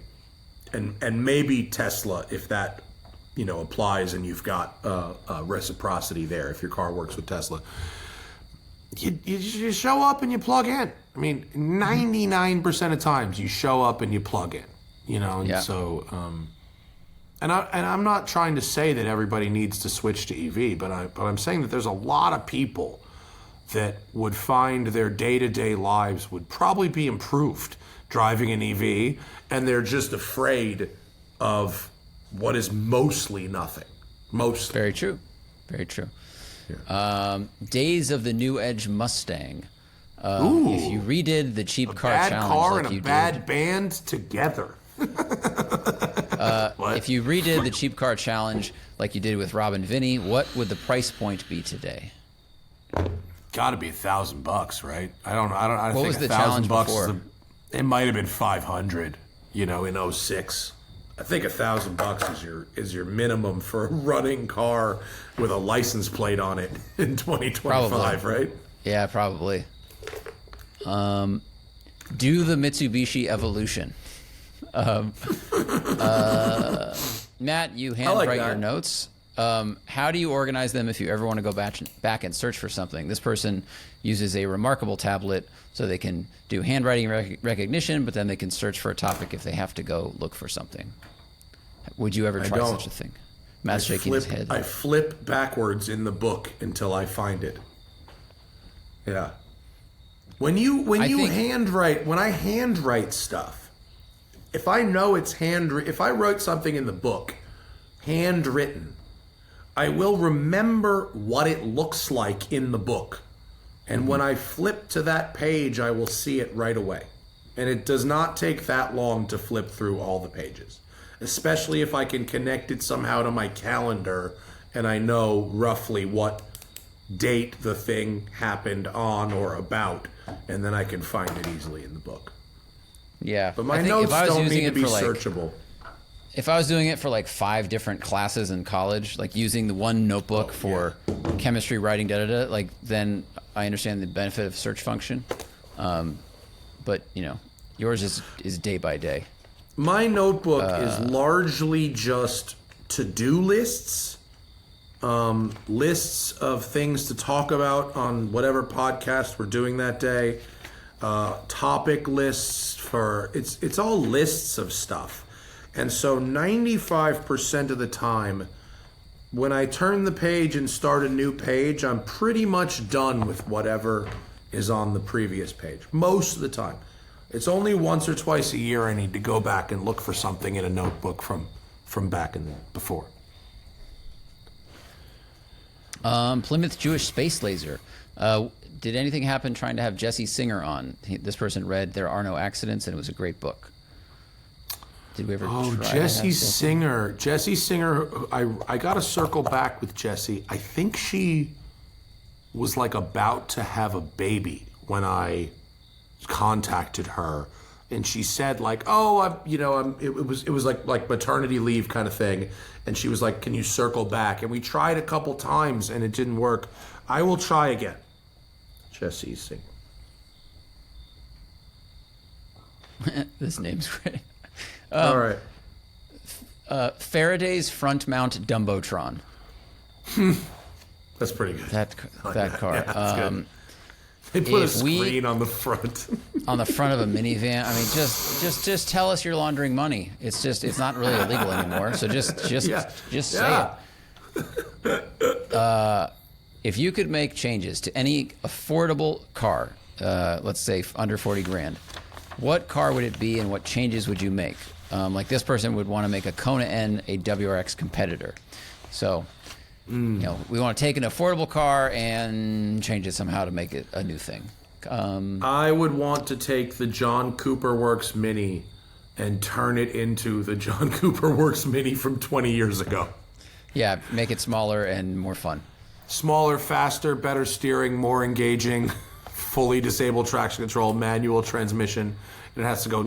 and maybe Tesla if that applies and you've got reciprocity there if your car works with Tesla. You show up and you plug in. I mean, 99% of times you show up and you plug in. So, and I'm not trying to say that everybody needs to switch to EV, but I'm saying that there's a lot of people that would find their day-to-day lives would probably be improved driving an EV, and they're just afraid of what is mostly nothing. Mostly. Very true. Very true. Yeah. Days of the New Edge Mustang. If you redid the cheap car challenge, bad car and a bad band together. If you redid the cheap car challenge like you did with Rob and Vinny, what would the price point be today? Got to be $1,000, right? I what think was the challenge before? It might have been 500. In 06. I think $1,000 is your minimum for a running car with a license plate on it in 2025, probably. Right? Yeah, probably. Do the Mitsubishi Evolution. Matt, you handwrite your notes. How do you organize them if you ever want to go back and search for something? This person uses a remarkable tablet so they can do handwriting recognition, but then they can search for a topic if they have to go look for something. Would you ever try such a thing? Matt's shaking his head. I flip backwards in the book until I find it. Yeah. When I handwrite stuff, if I know it's if I wrote something in the book, handwritten, I will remember what it looks like in the book. And when I flip to that page, I will see it right away. And it does not take that long to flip through all the pages, especially if I can connect it somehow to my calendar and I know roughly what date the thing happened on or about, and then I can find it easily in the book. Yeah. But my notes don't need to be searchable. If I was doing it for like 5 different classes in college, like using the one notebook for chemistry, writing, like then I understand the benefit of search function. But yours is day by day. My notebook is largely just to-do lists, lists of things to talk about on whatever podcast we're doing that day, topic lists for it's all lists of stuff. And so 95% of the time, when I turn the page and start a new page, I'm pretty much done with whatever is on the previous page. Most of the time. It's only once or twice a year I need to go back and look for something in a notebook from back in before. Plymouth Jewish Space Laser. Did anything happen trying to have Jesse Singer on? This person read There Are No Accidents, and it was a great book. Did we ever try Jesse Singer. Jesse Singer, I got to circle back with Jesse. I think she was like about to have a baby when I contacted her, and she said like, it was like maternity leave kind of thing, and she was like, can you circle back? And we tried a couple times and it didn't work. I will try again. Jesse Singer. This name's great. All right. Faraday's front mount Dumbotron. That's pretty good. That car. Yeah, that's good. They put a screen on the front. On the front of a minivan. I mean, just tell us you're laundering money. It's not really illegal anymore. So just say it. If you could make changes to any affordable car, let's say under 40 grand, what car would it be and what changes would you make? Like this person would want to make a Kona N a WRX competitor. So, we want to take an affordable car and change it somehow to make it a new thing. I would want to take the John Cooper Works Mini and turn it into the John Cooper Works Mini from 20 years ago. Yeah, make it smaller and more fun. Smaller, faster, better steering, more engaging, fully disabled traction control, manual transmission. And it has to go...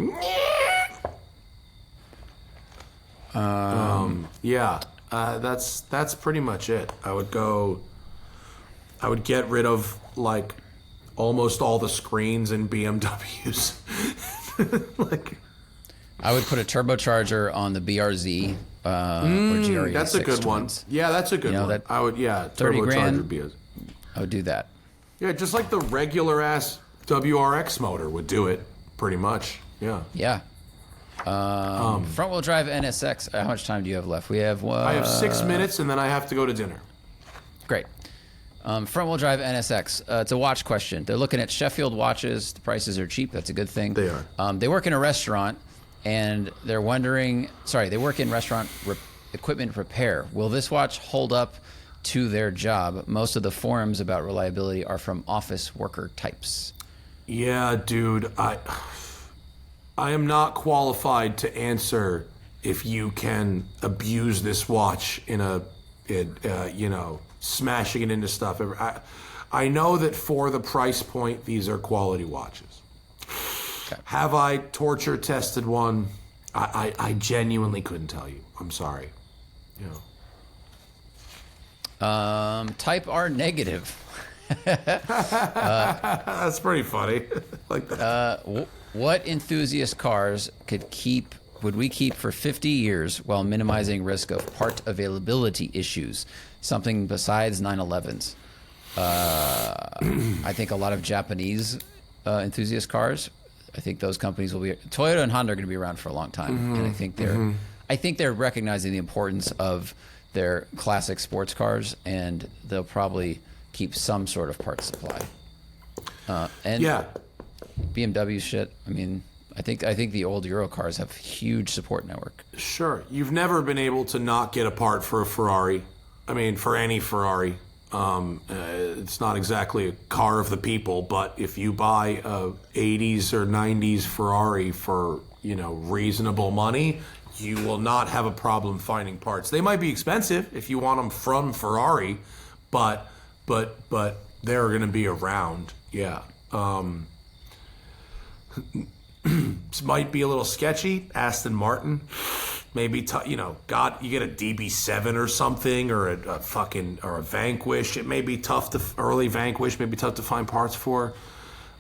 that's pretty much it. I would get rid of like almost all the screens in BMWs. I would put a turbocharger on the BRZ or GRE. That's a good one. Yeah, that's a good one. I would 30 grand. I would do that. Yeah, just like the regular ass WRX motor would do it, pretty much. Yeah. Yeah. Front wheel drive NSX. How much time do you have left? We have I have 6 minutes and then I have to go to dinner. Great. Front wheel drive NSX. It's a watch question. They're looking at Sheffield watches. The prices are cheap. That's a good thing. They are. They work in a restaurant and they're wondering. Sorry, they work in restaurant equipment repair. Will this watch hold up to their job? Most of the forums about reliability are from office worker types. Yeah, dude. I am not qualified to answer if you can abuse this watch smashing it into stuff. I know that for the price point, these are quality watches. Okay. Have I torture tested one? I genuinely couldn't tell you. I'm sorry. Type R negative. That's pretty funny. like that. What enthusiast cars would we keep for 50 years while minimizing risk of part availability issues? Something besides 911s. I think a lot of Japanese enthusiast cars. I think those companies will be. Toyota and Honda are going to be around for a long time, and I think they're recognizing the importance of their classic sports cars, and they'll probably keep some sort of parts supply. And BMW shit. I mean, I think the old Euro cars have huge support network. Sure, you've never been able to not get a part for a Ferrari. I mean, for any Ferrari. It's not exactly a car of the people, but if you buy a 80s or 90s Ferrari for, reasonable money, you will not have a problem finding parts. They might be expensive if you want them from Ferrari, but they're going to be around. Yeah. This might be a little sketchy. Aston Martin. Maybe, you get a DB7 or something, or a Vanquish. It may be tough early Vanquish, may be tough to find parts for.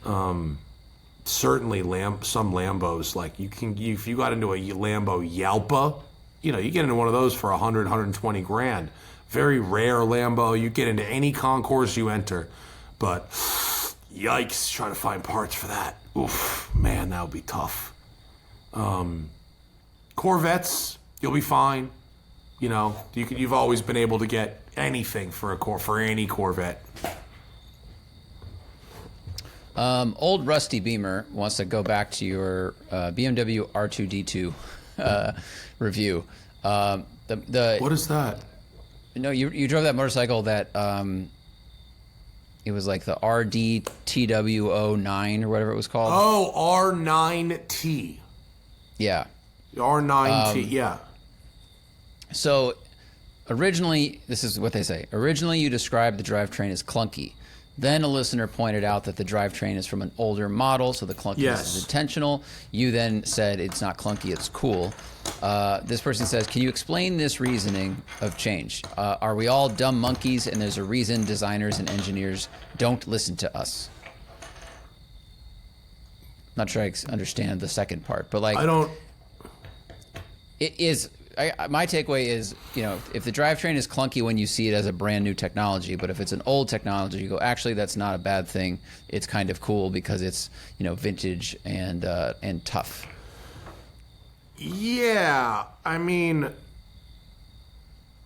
Certainly some Lambos, like if you got into a Lambo Yalpa, you get into one of those for 100, 120 grand. Very rare Lambo. You get into any concourse you enter, but yikes, trying to find parts for that. Oof, man, that would be tough. Corvettes, you'll be fine. You've always been able to get anything for any Corvette. Old Rusty Beamer wants to go back to your BMW R2D2 review. What is that? You drove that motorcycle that it was like the RDTW09 or whatever it was called. Oh, R9T. Yeah. R9T, yeah. So, originally, this is what they say. Originally, you described the drivetrain as clunky. Then a listener pointed out that the drivetrain is from an older model, so the clunkiness is intentional. You then said it's not clunky, it's cool. This person says, can you explain this reasoning of change? Are we all dumb monkeys and there's a reason designers and engineers don't listen to us? Not sure I understand the second part, but I don't... It is... my takeaway is, if the drivetrain is clunky when you see it as a brand new technology, but if it's an old technology, you go, actually, that's not a bad thing. It's kind of cool because it's, vintage and tough. Yeah, I mean,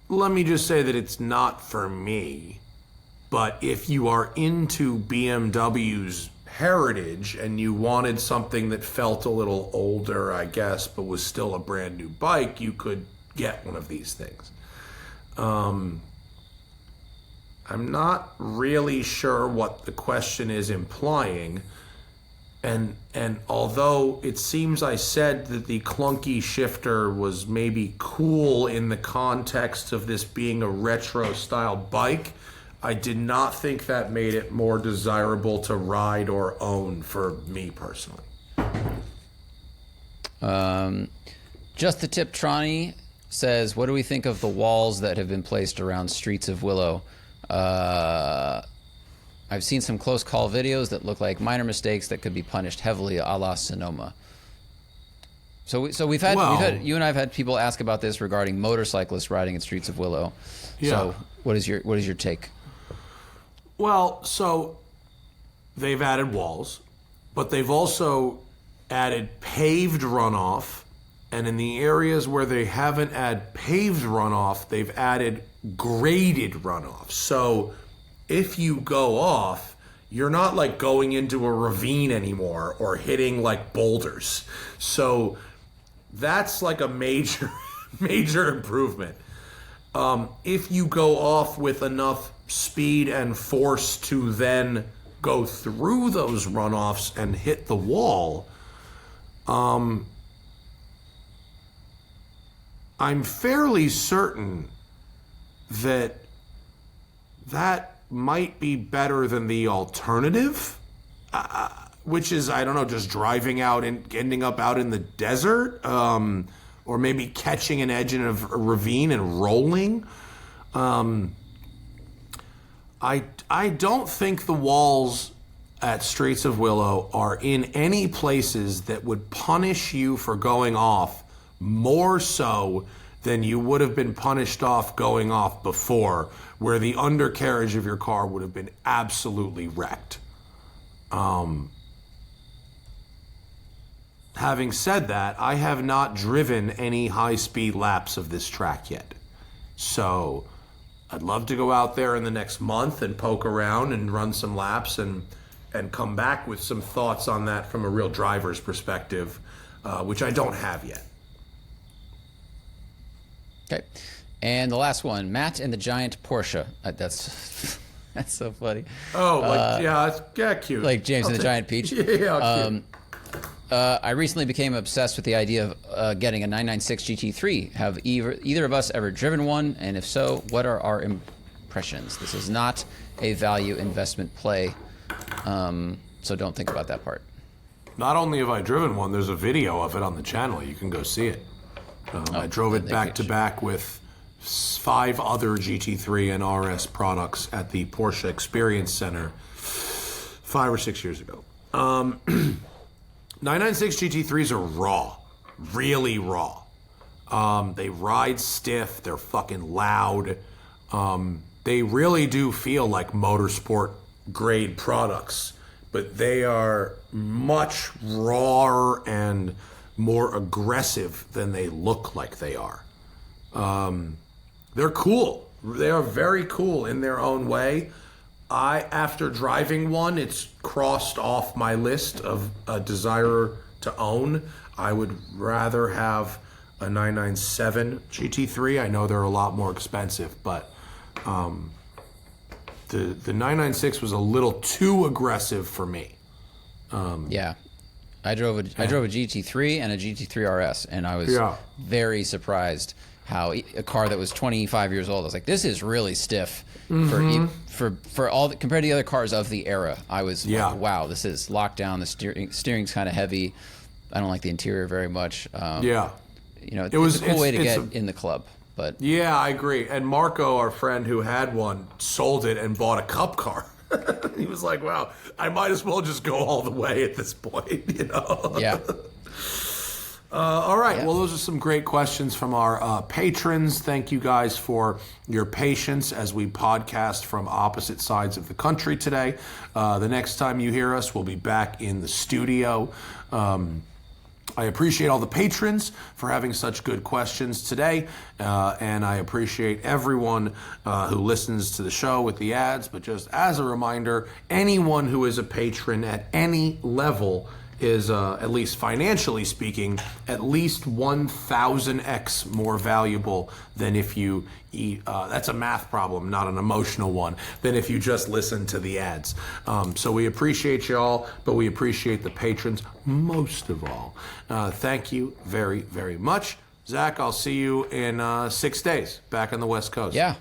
let me just say that it's not for me. But if you are into BMW's heritage and you wanted something that felt a little older, I guess, but was still a brand new bike, you could get one of these things. I'm not really sure what the question is implying, and although it seems I said that the clunky shifter was maybe cool in the context of this being a retro style bike, I did not think that made it more desirable to ride or own for me personally. Just the Tip Tronny says, what do we think of the walls that have been placed around Streets of Willow? I've seen some close call videos that look like minor mistakes that could be punished heavily, a la Sonoma. So we've had you and I have had people ask about this regarding motorcyclists riding in Streets of Willow. Yeah. So what is your take? Well, so they've added walls, but they've also added paved runoff, and in the areas where they haven't added paved runoff, they've added graded runoff. So if you go off, you're not like going into a ravine anymore or hitting like boulders. So that's like a major improvement. If you go off with enough speed and force to then go through those runoffs and hit the wall, I'm fairly certain that might be better than the alternative, which is, I don't know, just driving out and ending up out in the desert, or maybe catching an edge in a ravine and rolling. I don't think the walls at Straits of Willow are in any places that would punish you for going off more so than you would have been punished off going off before, where the undercarriage of your car would have been absolutely wrecked. Having said that, I have not driven any high-speed laps of this track yet. So I'd love to go out there in the next month and poke around and run some laps and come back with some thoughts on that from a real driver's perspective, which I don't have yet. Okay. And the last one, Matt and the Giant Porsche. That's so funny. Oh, yeah, cute. Like James and the Giant Peach. Yeah, cute. I recently became obsessed with the idea of getting a 996 GT3. Have either of us ever driven one? And if so, what are our impressions? This is not a value investment play, so don't think about that part. Not only have I driven one, there's a video of it on the channel. You can go see it. I drove it back to back with 5 other GT3 and RS products at the Porsche Experience Center 5 or 6 years ago. 996 GT3s are raw, really raw. They ride stiff, they're fucking loud. They really do feel like motorsport grade products, but they are much rawer and more aggressive than they look like they are. They're cool. They are very cool in their own way. After driving one, it's crossed off my list of a desire to own. I would rather have a 997 GT3. I know they're a lot more expensive, but the 996 was a little too aggressive for me. Yeah. I drove a GT3 and a GT3 RS, and I was very surprised how a car that was 25 years old, I was like, this is really stiff for all compared to the other cars of the era. I was like, wow, this is locked down. The steering's kind of heavy. I don't like the interior very much. You know, it's a cool way to get in the club. But yeah, I agree. And Marco, our friend who had one, sold it and bought a cup car. He was like, wow, I might as well just go all the way at this point, you know? Yeah. All right. Yeah. Well, those are some great questions from our patrons. Thank you guys for your patience as we podcast from opposite sides of the country today. The next time you hear us, we'll be back in the studio. I appreciate all the patrons for having such good questions today, and I appreciate everyone who listens to the show with the ads. But just as a reminder, anyone who is a patron at any level is, at least financially speaking, at least 1,000x more valuable than if you eat. That's a math problem, not an emotional one, than if you just listen to the ads. So we appreciate you all, but we appreciate the patrons most of all. Thank you very, very much. Zach, I'll see you in 6 days back on the West Coast. Yeah.